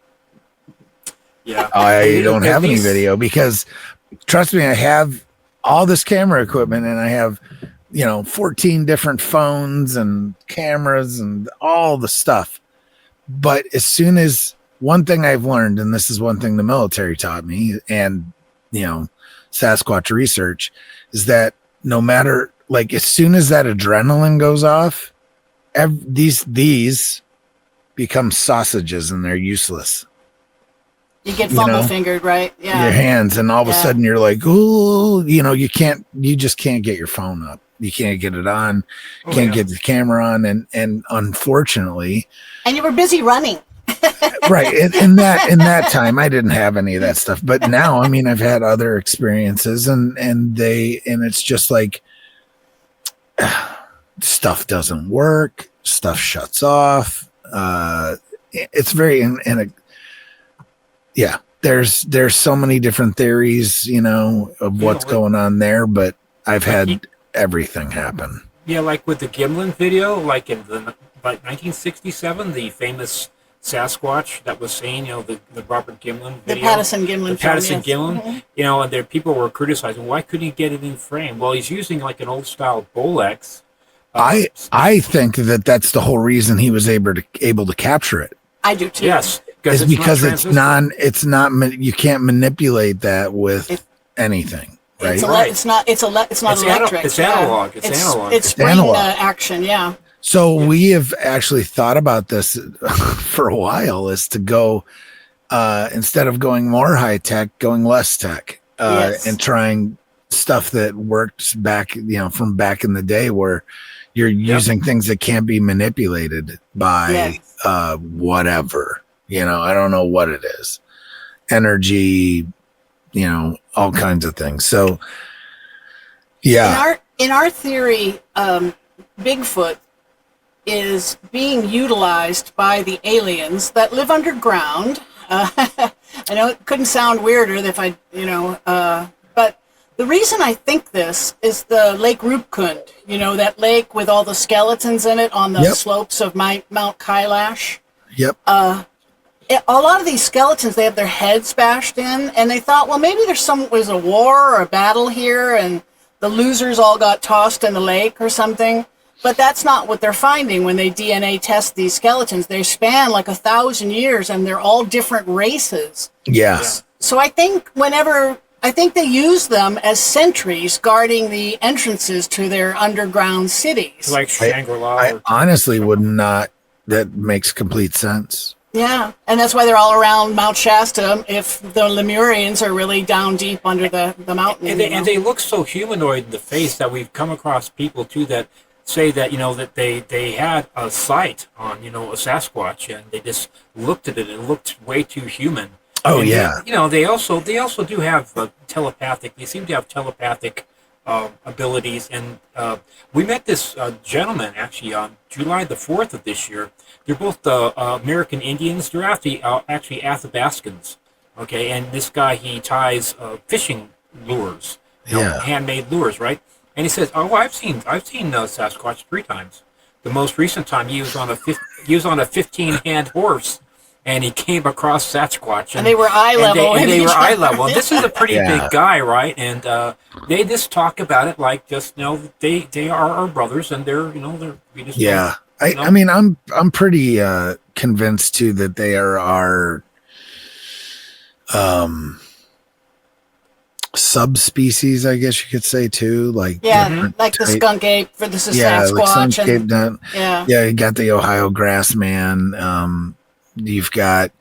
I don't have any video because, trust me, I have all this camera equipment and I have, 14 different phones and cameras and all the stuff. But as soon as one thing I've learned, and this is one thing the military taught me, and, Sasquatch research, is that no matter, like, as soon as that adrenaline goes off, these become sausages and they're useless. You get fumble fingered, right? Yeah. Your hands, and all of a sudden you're like, oh, you just can't get your phone up. You can't get it on. Can't get the camera on. And unfortunately. And you were busy running. Right. In that time, I didn't have any of that stuff. But now, I've had other experiences and it's just like stuff doesn't work. Stuff shuts off. It's very there's so many different theories, of what's going on there, but I've had everything happen. Yeah, like with the Gimlin video, like in 1967, the famous Sasquatch that was saying, the Robert Gimlin video. The Patterson Gimlin. Gimlin, and there people were criticizing, why couldn't he get it in frame? Well, he's using like an old style Bolex. I think that's the whole reason he was able to capture it. I do too. Yes. Because it's not you can't manipulate that with anything, right? It's not electric. It's analog. It's analog. It's analog action, yeah. So we have actually thought about this for a while, is to go instead of going more high tech, going less tech, and trying stuff that worked back, from back in the day, where you're using things that can't be manipulated by whatever. I don't know what it is. Energy, all kinds of things. So, yeah. In our theory, Bigfoot is being utilized by the aliens that live underground. I know it couldn't sound weirder if I, but the reason I think this is the Lake Rupkund, that lake with all the skeletons in it on the slopes of Mount Kailash. Yep. A lot of these skeletons, they have their heads bashed in, and they thought, well, maybe was a war or a battle here, and the losers all got tossed in the lake or something. But that's not what they're finding when they DNA test these skeletons. They span like 1,000 years, and they're all different races. Yes. So I think they use them as sentries guarding the entrances to their underground cities. Like Shangri-La. I honestly would not. That makes complete sense. Yeah, and that's why they're all around Mount Shasta if the Lemurians are really down deep under the mountain. And they look so humanoid in the face that we've come across people, too, that say that, that they had a sight on, a Sasquatch, and they just looked at it and it looked way too human. Oh, and yeah. They also do have telepathic. They seem to have telepathic abilities. And we met this gentleman actually on July the 4th of this year. They're both American Indians. They're actually Athabascans. Okay, and this guy, he ties fishing lures, handmade lures, right? And he says, "Oh, I've seen Sasquatch 3 times. The most recent time he was on a 15-hand horse." And he came across Sasquatch, and they were eye level. And they were eye level. And this is a pretty big guy, right? And they just talk about it like just they are our brothers, and they're we just I mean I'm pretty convinced too that they are our subspecies, I guess you could say too, like like the Skunkape for the Sasquatch, like Skunkape, you got the Ohio grassman. You've got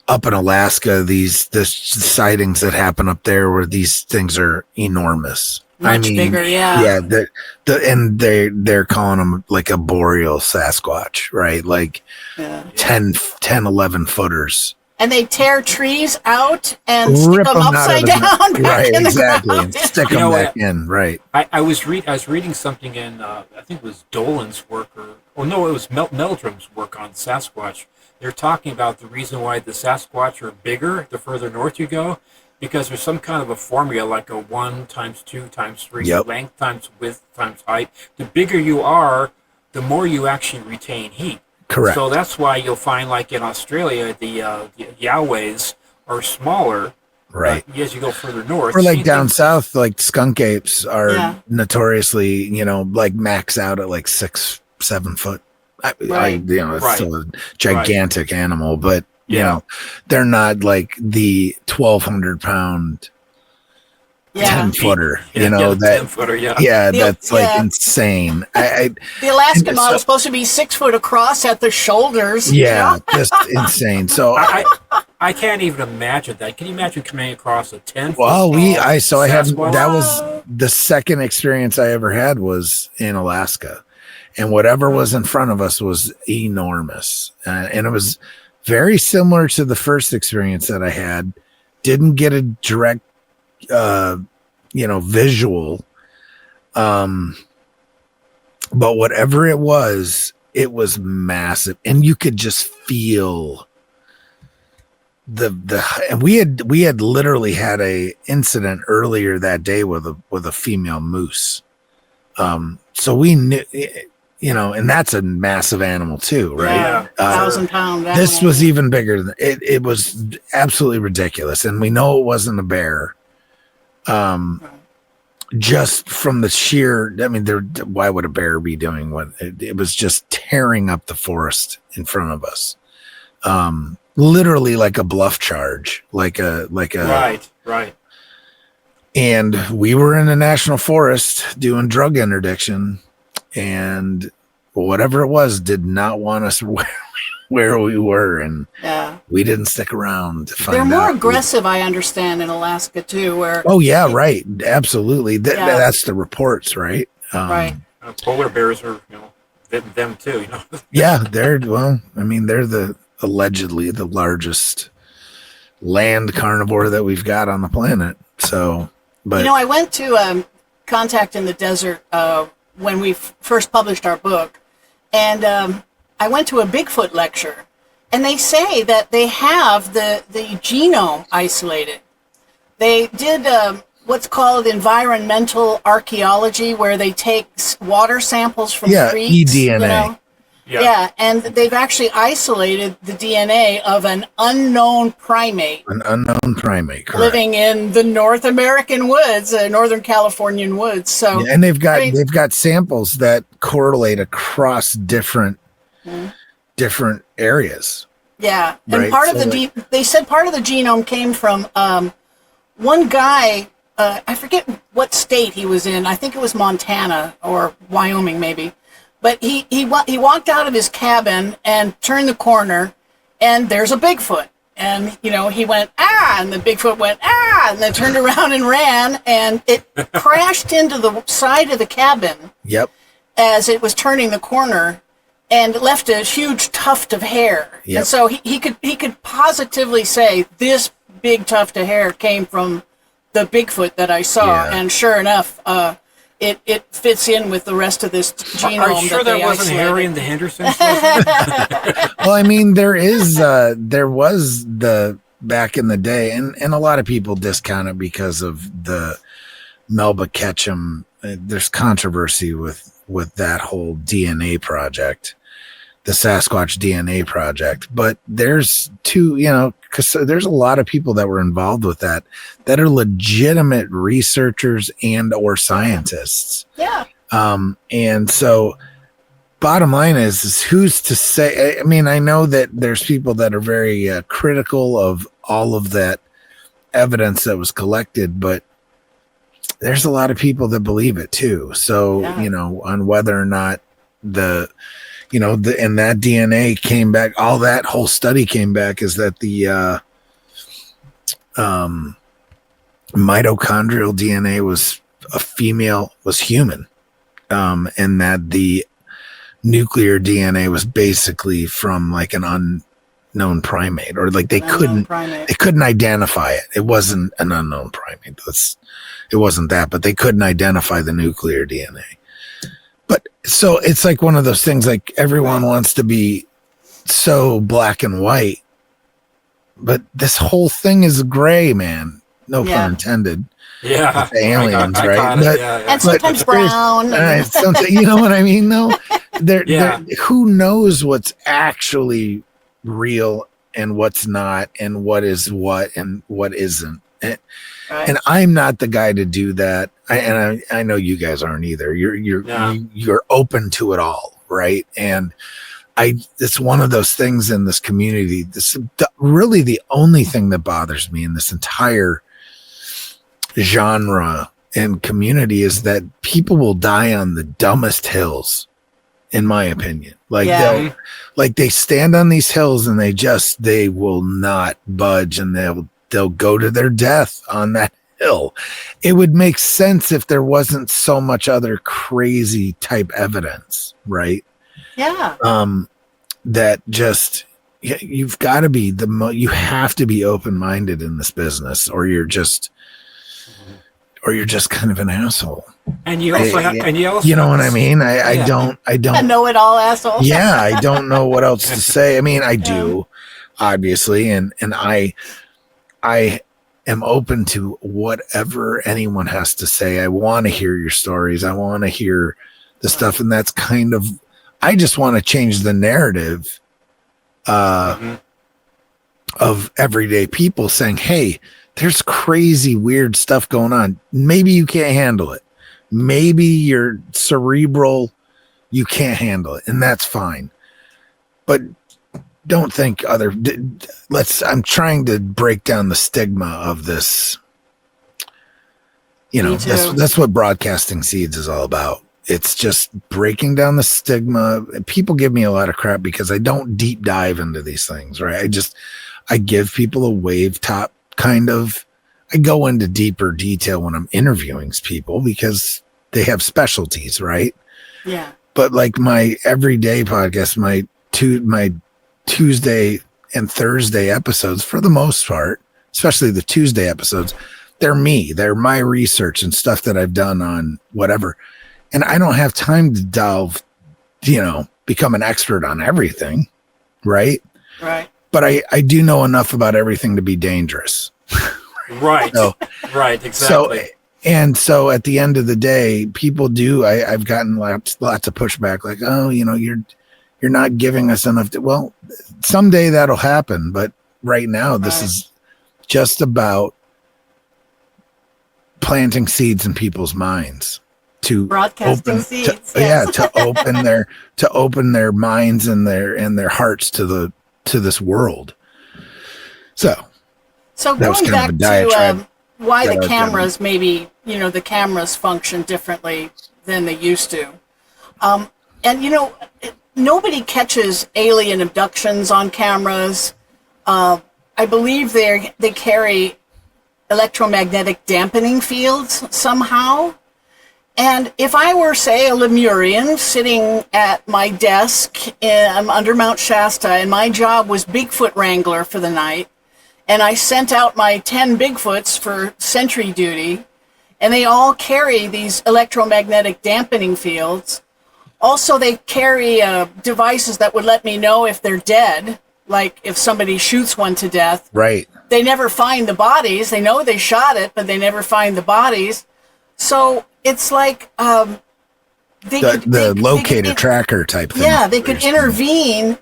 up in Alaska the sightings that happen up there where these things are enormous. Much bigger, and they're calling them like a boreal Sasquatch, right? Like 10, 11 footers. And they tear trees out and stick them upside down back in the ground. And stick them back in, right. I was reading something in, I think it was Dolan's work, it was Meldrum's work on Sasquatch. They're talking about the reason why the Sasquatch are bigger the further north you go, because there's some kind of a formula like a 1 times 2 times 3, length times width times height. The bigger you are, the more you actually retain heat. Correct. So that's why you'll find, like in Australia, the Yoways are smaller. Right. As you go further north. Or like down south, like skunk apes are notoriously, like max out at like 6-7 foot. It's still a gigantic animal, but you know, they're not like the 1,200 pound 10 footer, that 10 footer, that's like insane. The Alaskan model is supposed to be 6 foot across at the shoulders. Just insane. So I can't even imagine that. Can you imagine coming across a 10 foot? Well, I had that was the second experience I ever had was in Alaska. And whatever was in front of us was enormous. And it was very similar to the first experience that I had. Didn't get a direct, visual. But whatever it was massive. And you could just feel and we had literally had a incident earlier that day with a female moose. So we knew, and that's a massive animal too, right? Yeah, 1,000 pound animal. This was even bigger than it. It was absolutely ridiculous, and we know it wasn't a bear. Just from the sheer, why would a bear be doing what? It was just tearing up the forest in front of us, literally like a bluff charge, like a right. And we were in a national forest doing drug interdiction, and whatever it was did not want us where we were, and we didn't stick around to find out. They're more aggressive, I understand, in Alaska too. Right, absolutely. That's the reports, right? Right. Polar bears are, them too. They're they're allegedly the largest land carnivore that we've got on the planet. So. But I went to Contact in the Desert when we first published our book, And I went to a Bigfoot lecture, and they say that they have the genome isolated. They did what's called environmental archaeology, where they take water samples from streets. eDNA. You know? Yeah, and they've actually isolated the DNA of an unknown primate. An unknown primate, correct. Living in the North American woods, Northern Californian woods. So, yeah, and they've got samples that correlate across different areas. Yeah, and right? part of they said part of the genome came from one guy. I forget what state he was in. I think it was Montana or Wyoming, maybe. But he walked out of his cabin and turned the corner, and there's a Bigfoot. And, you know, he went, ah, and the Bigfoot went, ah, and then turned around and ran, and it crashed into the side of the cabin. Yep. As it was turning the corner, and left a huge tuft of hair. Yep. And so he could positively say this big tuft of hair came from the Bigfoot that I saw. Yeah. And sure enough, it fits in with the rest of this genome. Are you sure that there wasn't isolated. Harry and the Hendersons? Well, I mean, there was the back in the day, and a lot of people discount it because of the Melba Ketchum. There's controversy with that whole DNA project, the Sasquatch DNA project. But there's because there's a lot of people that were involved with that are legitimate researchers and or scientists. Yeah. And so bottom line is who's to say? I mean, I know that there's people that are very critical of all of that evidence that was collected, but there's a lot of people that believe it too. So, Yeah. On whether or not and that DNA came back, all that whole study came back is that the mitochondrial DNA was human. And that the nuclear DNA was basically from like an unknown primate, or like they couldn't identify it. It wasn't an unknown primate. It wasn't that, but they couldn't identify the nuclear DNA. But so it's like one of those things, like everyone wants to be so black and white, but this whole thing is gray, man. No pun intended. Yeah. The aliens, I right? got it. Yeah. And sometimes brown. You know what I mean, though? Who knows what's actually real and what's not, and what is what and what isn't. And I'm not the guy to do that. I know you guys aren't either. You're open to it all, right? And it's one of those things in this community. Really the only thing that bothers me in this entire genre and community is that people will die on the dumbest hills, in my opinion. Like they stand on these hills and they will not budge, and they'll go to their death on that hill. It would make sense if there wasn't so much other crazy type evidence, right? Yeah. That just you've got to be you have to be open-minded in this business, or you're just kind of an asshole. And you also you know what I mean? I don't A know-it-all asshole. Yeah, I don't know what else to say. I mean, I do, obviously, and I am open to whatever anyone has to say. I want to hear your stories. I want to hear the stuff, and that's kind of, I just want to change the narrative of everyday people saying, hey, there's crazy, weird stuff going on. Maybe you can't handle it. Maybe you're cerebral, you can't handle it, and that's fine. But don't think I'm trying to break down the stigma of this. That's what Broadcasting Seeds is all about. It's just breaking down the stigma. People give me a lot of crap because I don't deep dive into these things, right? I give people a wave top kind of. I go into deeper detail when I'm interviewing people because they have specialties, right? Yeah. But like my everyday podcast, my Tuesday and Thursday episodes, for the most part, especially the Tuesday episodes, they're me. They're my research and stuff that I've done on whatever. And I don't have time to delve, become an expert on everything, right? Right. But I do know enough about everything to be dangerous. Right. So, right. Exactly. So at the end of the day, people do. I've gotten lots of pushback, like, oh, you're not giving us enough. Well, someday that'll happen, but right now, this is just about planting seeds in people's minds to broadcasting seeds. To open their minds and their hearts to this world. So going back to why the cameras maybe the cameras function differently than they used to, and nobody catches alien abductions on cameras. I believe they carry electromagnetic dampening fields somehow. And if I were, say, a Lemurian sitting at my desk under Mount Shasta, and my job was Bigfoot wrangler for the night, and I sent out my 10 Bigfoots for sentry duty, and they all carry these electromagnetic dampening fields. Also, they carry devices that would let me know if they're dead, like if somebody shoots one to death. Right. They never find the bodies. They know they shot it, but they never find the bodies. So it's like the locator tracker type thing. Yeah, they could intervene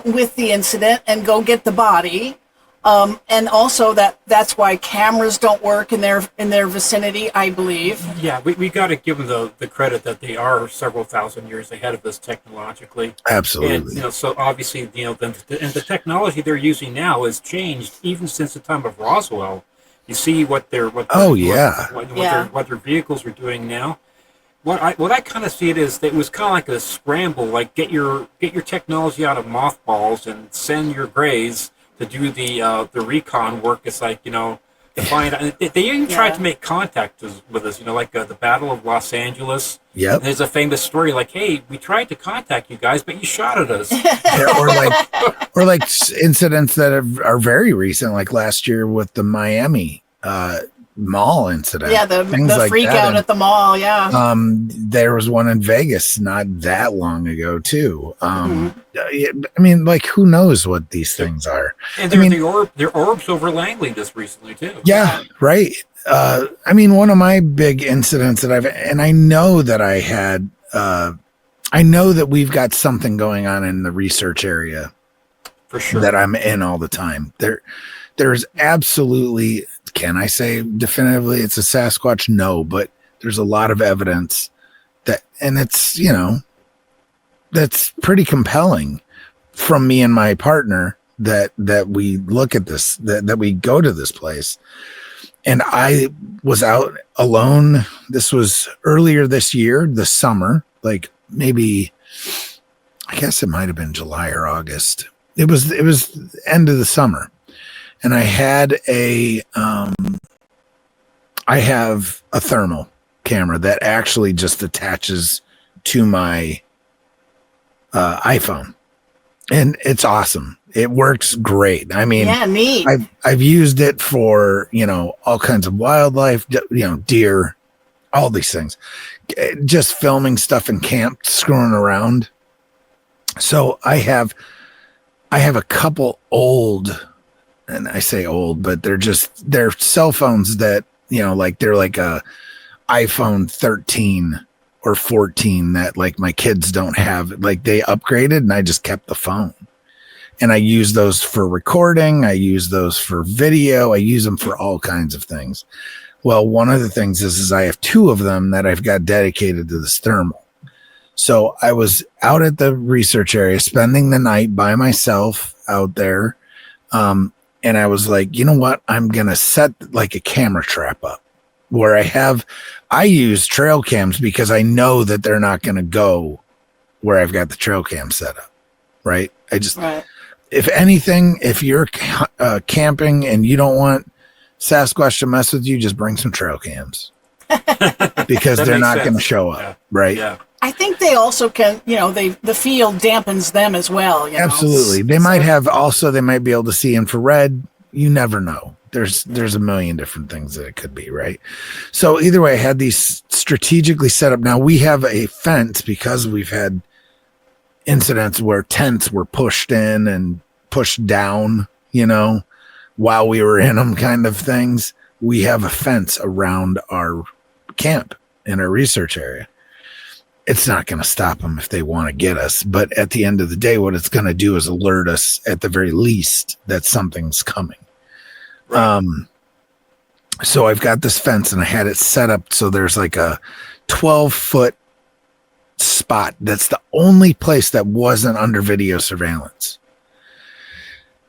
with the incident and go get the body. And also that's why cameras don't work in their vicinity, I believe. Yeah, we got to give them the credit that they are several thousand years ahead of us technologically. Absolutely. And so obviously the technology they're using now has changed even since the time of Roswell. You see what their vehicles are doing now. What I kind of see it is that it was kind of like a scramble, like get your technology out of mothballs and send your grays to do the recon work. It's like, to find out. They even tried to make contact with us, like the Battle of Los Angeles. Yep. There's a famous story like, hey, we tried to contact you guys, but you shot at us. or like incidents that are very recent, like last year with the Miami mall incident. Yeah, the like freak out at the mall. Yeah. There was one in Vegas not that long ago too. I mean, like, who knows what these things are? And there orbs over Langley just recently too. Yeah, right. I mean, one of my big incidents that I know that I know that we've got something going on in the research area for sure that I'm in all the time. There's absolutely, can I say definitively it's a Sasquatch? No, but there's a lot of evidence and it's, that's pretty compelling from me and my partner that we look at this, that we go to this place. And I was out alone. This was earlier this year, the summer, like maybe, I guess it might've been July or August. It was end of the summer. And I had I have a thermal camera that actually just attaches to my iPhone, and it's awesome. It works great. I mean, yeah, neat. I've used it for, all kinds of wildlife, deer, all these things, just filming stuff in camp, screwing around. So I have a couple old, and I say old, but they're cell phones that, like they're like a iPhone 13 or 14 that like my kids don't have. Like they upgraded and I just kept the phone. And I use those for recording. I use those for video. I use them for all kinds of things. Well, one of the things is I have two of them that I've got dedicated to this thermal. So I was out at the research area, spending the night by myself out there. And I was like, you know what? I'm going to set like a camera trap up where I use trail cams because I know that they're not going to go where I've got the trail cam set up. Right. If anything, if you're camping and you don't want Sasquatch to mess with you, just bring some trail cams because they're not going to show up. Yeah. Right. Yeah. I think they also can, the field dampens them as well. Absolutely. They might be able to see infrared. You never know. There's a million different things that it could be, right? So either way, I had these strategically set up. Now we have a fence because we've had incidents where tents were pushed in and pushed down, you know, while we were in them, kind of things. We have a fence around our camp in our research area. It's not going to stop them if they want to get us. But at the end of the day, what it's going to do is alert us at the very least that something's coming. Right. So I've got this fence and I had it set up so there's like a 12-foot spot. That's the only place that wasn't under video surveillance.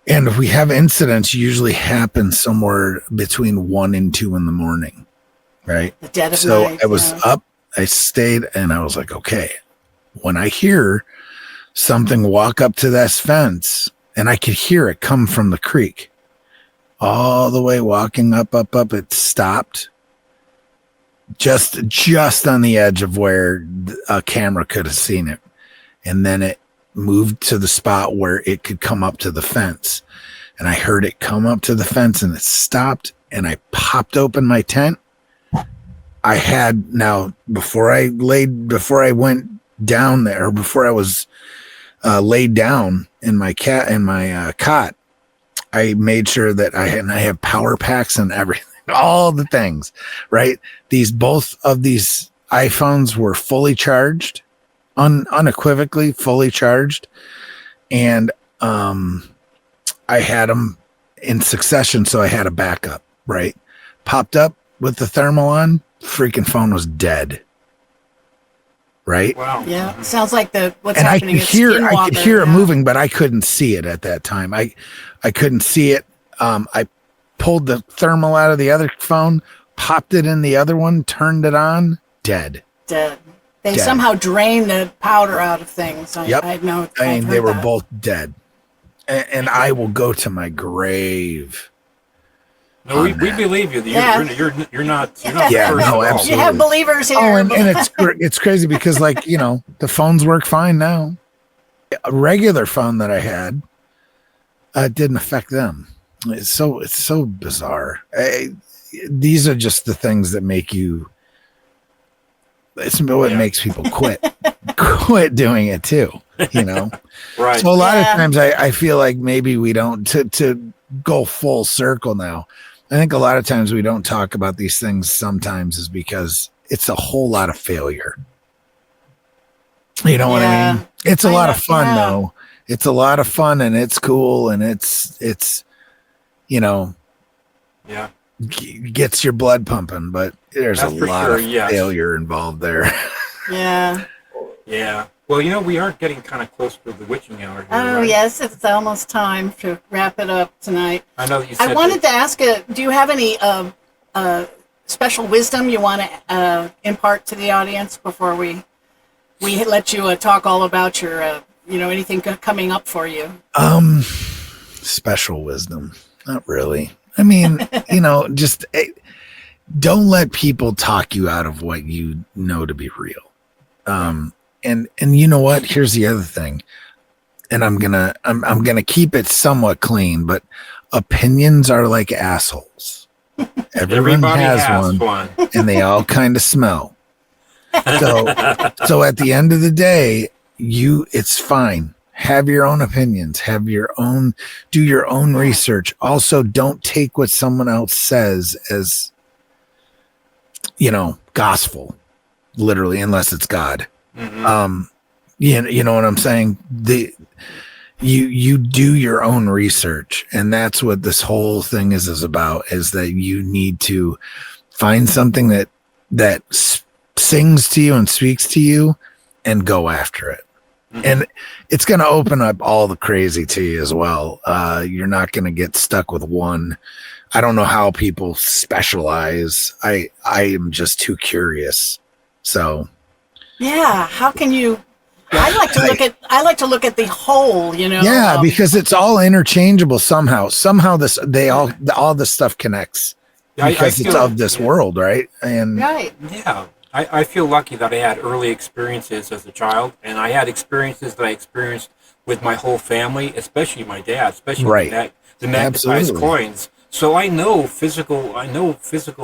And if we have incidents, usually happen somewhere between 1 and 2 in the morning, right? The dead of so night, I was up, I stayed, and I was like, okay, when I hear something walk up to this fence, and I could hear it come from the creek, all the way walking up, it stopped just on the edge of where a camera could have seen it. And then it moved to the spot where it could come up to the fence. And I heard it come up to the fence and it stopped, and I popped open my tent. I had before I went down there, before I was laid down in my cot, I made sure that I have power packs and everything, all the things, right? Both of these iPhones were fully charged, unequivocally fully charged. And, I had them in succession. So I had a backup, right? Popped up with the thermal on, freaking phone was dead. Right. Wow. Yeah. Sounds like what's and happening. I could hear it moving, but I couldn't see it at that time. I couldn't see it. I pulled the thermal out of the other phone, popped it in the other one, turned it on, dead. They somehow drain the powder out of things. Yep. I know. I mean, they were both dead. And I will go to my grave. No, we believe you. You're not. Yeah, no, absolutely. You have believers here. Oh, and it's crazy because, like, you know, the phones work fine now. A regular phone that I had didn't affect them. It's so bizarre. These are just the things that make you. It's what makes people quit doing it too. You know, right? So a lot of times I feel like maybe we don't to go full circle now. I think a lot of times we don't talk about these things sometimes is because it's a whole lot of failure. You know what I mean? It's a lot of fun though. It's a lot of fun and it's cool and it's you know, gets your blood pumping, but there's a lot of failure involved there. Yeah. Yeah. Well, you know, we are getting kind of close to the witching hour here, Oh, right? yes. It's almost time to wrap it up tonight. I know that you said I wanted to ask, do you have any special wisdom you want to impart to the audience before we let you talk all about your, anything coming up for you? Special wisdom. Not really. I mean, just don't let people talk you out of what you know to be real. And you know what? Here's the other thing. And I'm gonna keep it somewhat clean, but opinions are like assholes. Everybody has one, and they all kind of smell. So at the end of the day, it's fine. Have your own opinions, do your own research. Also, don't take what someone else says as, gospel, literally, unless it's God. Mm-hmm. You know what I'm saying? You do your own research, and that's what this whole thing is about, is that you need to find something that sings to you and speaks to you and go after it. And it's going to open up all the crazy to you as well. You're not going to get stuck with one. I don't know how people specialize. I am just too curious. So, yeah. How can you? I like to look at the whole. Yeah, because it's all interchangeable somehow. Somehow all this stuff connects because it's of this world, right? And right. Yeah. I feel lucky that I had early experiences as a child, and I had experiences that I experienced with my whole family, especially my dad, especially the magnetized coins. So I know physical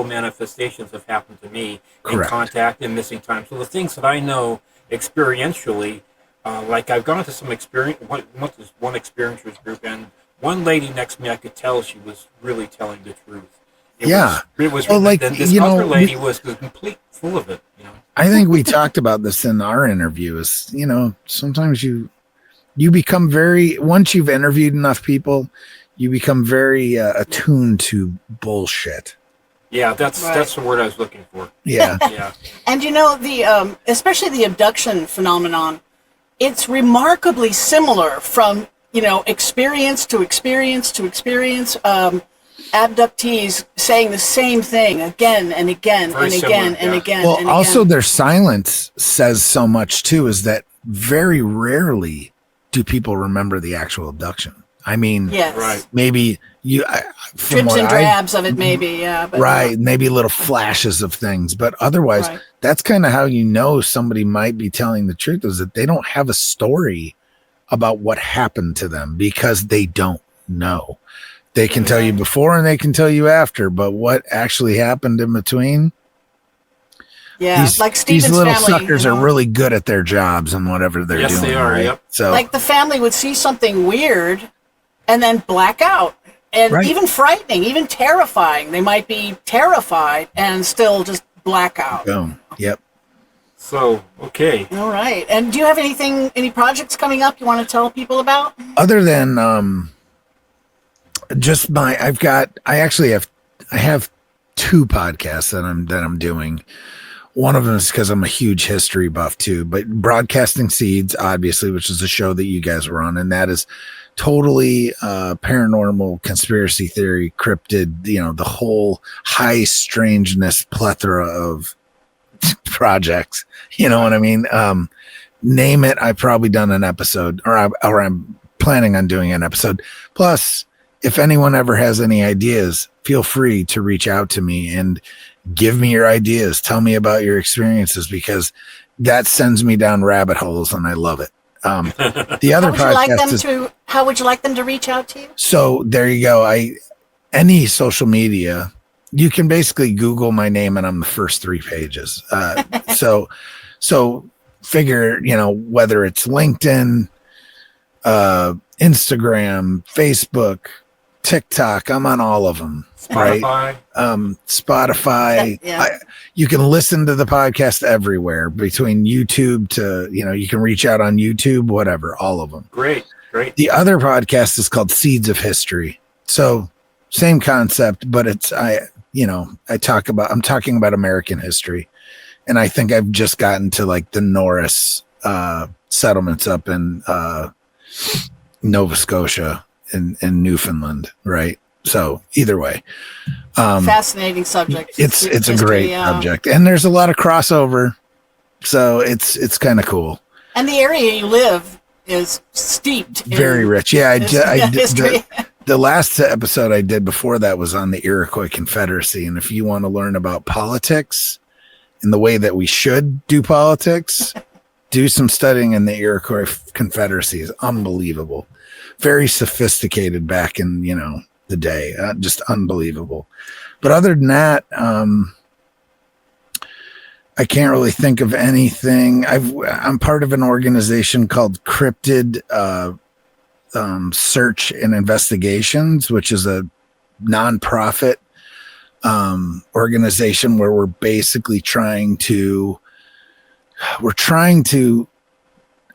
manifestations have happened to me. Correct. In contact and missing time. So the things that I know experientially Like I've gone to some one experiencers group, and one lady next to me, I could tell she was really telling the truth. It was. Well, like, this other lady was complete full of it. I think we talked about this in our interview. Is sometimes you become once you've interviewed enough people, you become very attuned to bullshit. Yeah, that's the word I was looking for. Yeah, yeah. And the especially the abduction phenomenon, it's remarkably similar from experience to experience to experience. Abductees saying the same thing again and again and again and again. Well, also their silence says so much too. Is that very rarely do people remember the actual abduction? I mean, yes. Right. Maybe drips and drabs of it, maybe, yeah. But right, maybe little flashes of things, but otherwise, that's kind of how somebody might be telling the truth, is that they don't have a story about what happened to them because they don't know. They can tell you before and they can tell you after, but what actually happened in between? Yeah, like Stephen's these little family, suckers are really good at their jobs and whatever they're doing. Yes, they are. Right? Yep. So, like the family would see something weird and then black out, and even frightening, even terrifying. They might be terrified and still just black out. Boom. Yep. So, okay. All right. And do you have any projects coming up you want to tell people about? Other than just I have two podcasts that I'm doing. One of them is because I'm a huge history buff too, but Broadcasting Seeds, obviously, which is a show that you guys were on, and that is totally paranormal, conspiracy theory, cryptid, the whole high strangeness plethora of projects. You know what I mean? Name it, I've probably done an episode, or I'm planning on doing an episode. Plus, if anyone ever has any ideas, feel free to reach out to me and give me your ideas. Tell me about your experiences, because that sends me down rabbit holes and I love it. The other podcast how would you like them to reach out to you? So there you go. Any social media, you can basically Google my name and I'm the first 3 pages. So figure, whether it's LinkedIn, Instagram, Facebook, TikTok, I'm on all of them. Spotify. Right? Spotify. Yeah. You can listen to the podcast everywhere, between YouTube to, you can reach out on YouTube, whatever, all of them. Great. The other podcast is called Seeds of History. So same concept, but I'm talking about American history. And I think I've just gotten to like the Norris settlements up in Nova Scotia and Newfoundland, right? So either way, fascinating subject. It's a great subject, and there's a lot of crossover, so it's kind of cool. And the area you live is steeped, very rich. Yeah, I did history. The last episode I did before that was on the Iroquois Confederacy, and if you want to learn about politics and the way that we should do politics, do some studying in the Iroquois Confederacy. Is unbelievable. Very sophisticated back in, the day, just unbelievable. But other than that, I can't really think of anything. I'm part of an organization called Cryptid Search and Investigations, which is a nonprofit organization where we're basically trying to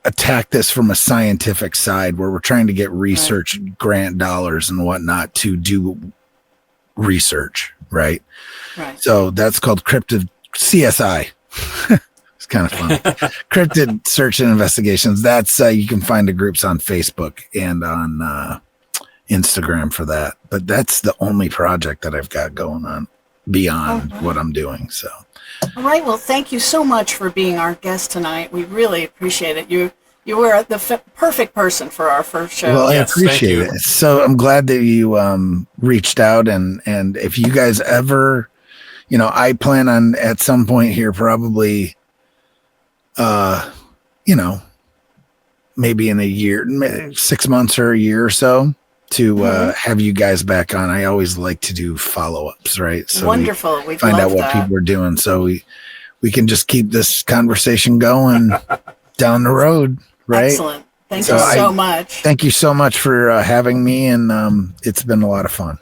attack this from a scientific side, where we're trying to get research grant dollars and whatnot to do research. Right. So that's called Cryptid CSI. It's kind of fun. Cryptid Search and Investigations. That's you can find the groups on Facebook and on Instagram for that. But that's the only project that I've got going on beyond what I'm doing. So. All right. Well, thank you so much for being our guest tonight. We really appreciate it. You were the perfect person for our first show. Well, I appreciate it. So I'm glad that you reached out, and if you guys ever, I plan on at some point here, probably, maybe in a year, 6 months or a year or so, to have you guys back on. I always like to do follow-ups, right? So wonderful. We find out what people are doing, so we can just keep this conversation going down the road. right? Excellent. Thank So you so much. Thank you so much for having me, and it's been a lot of fun.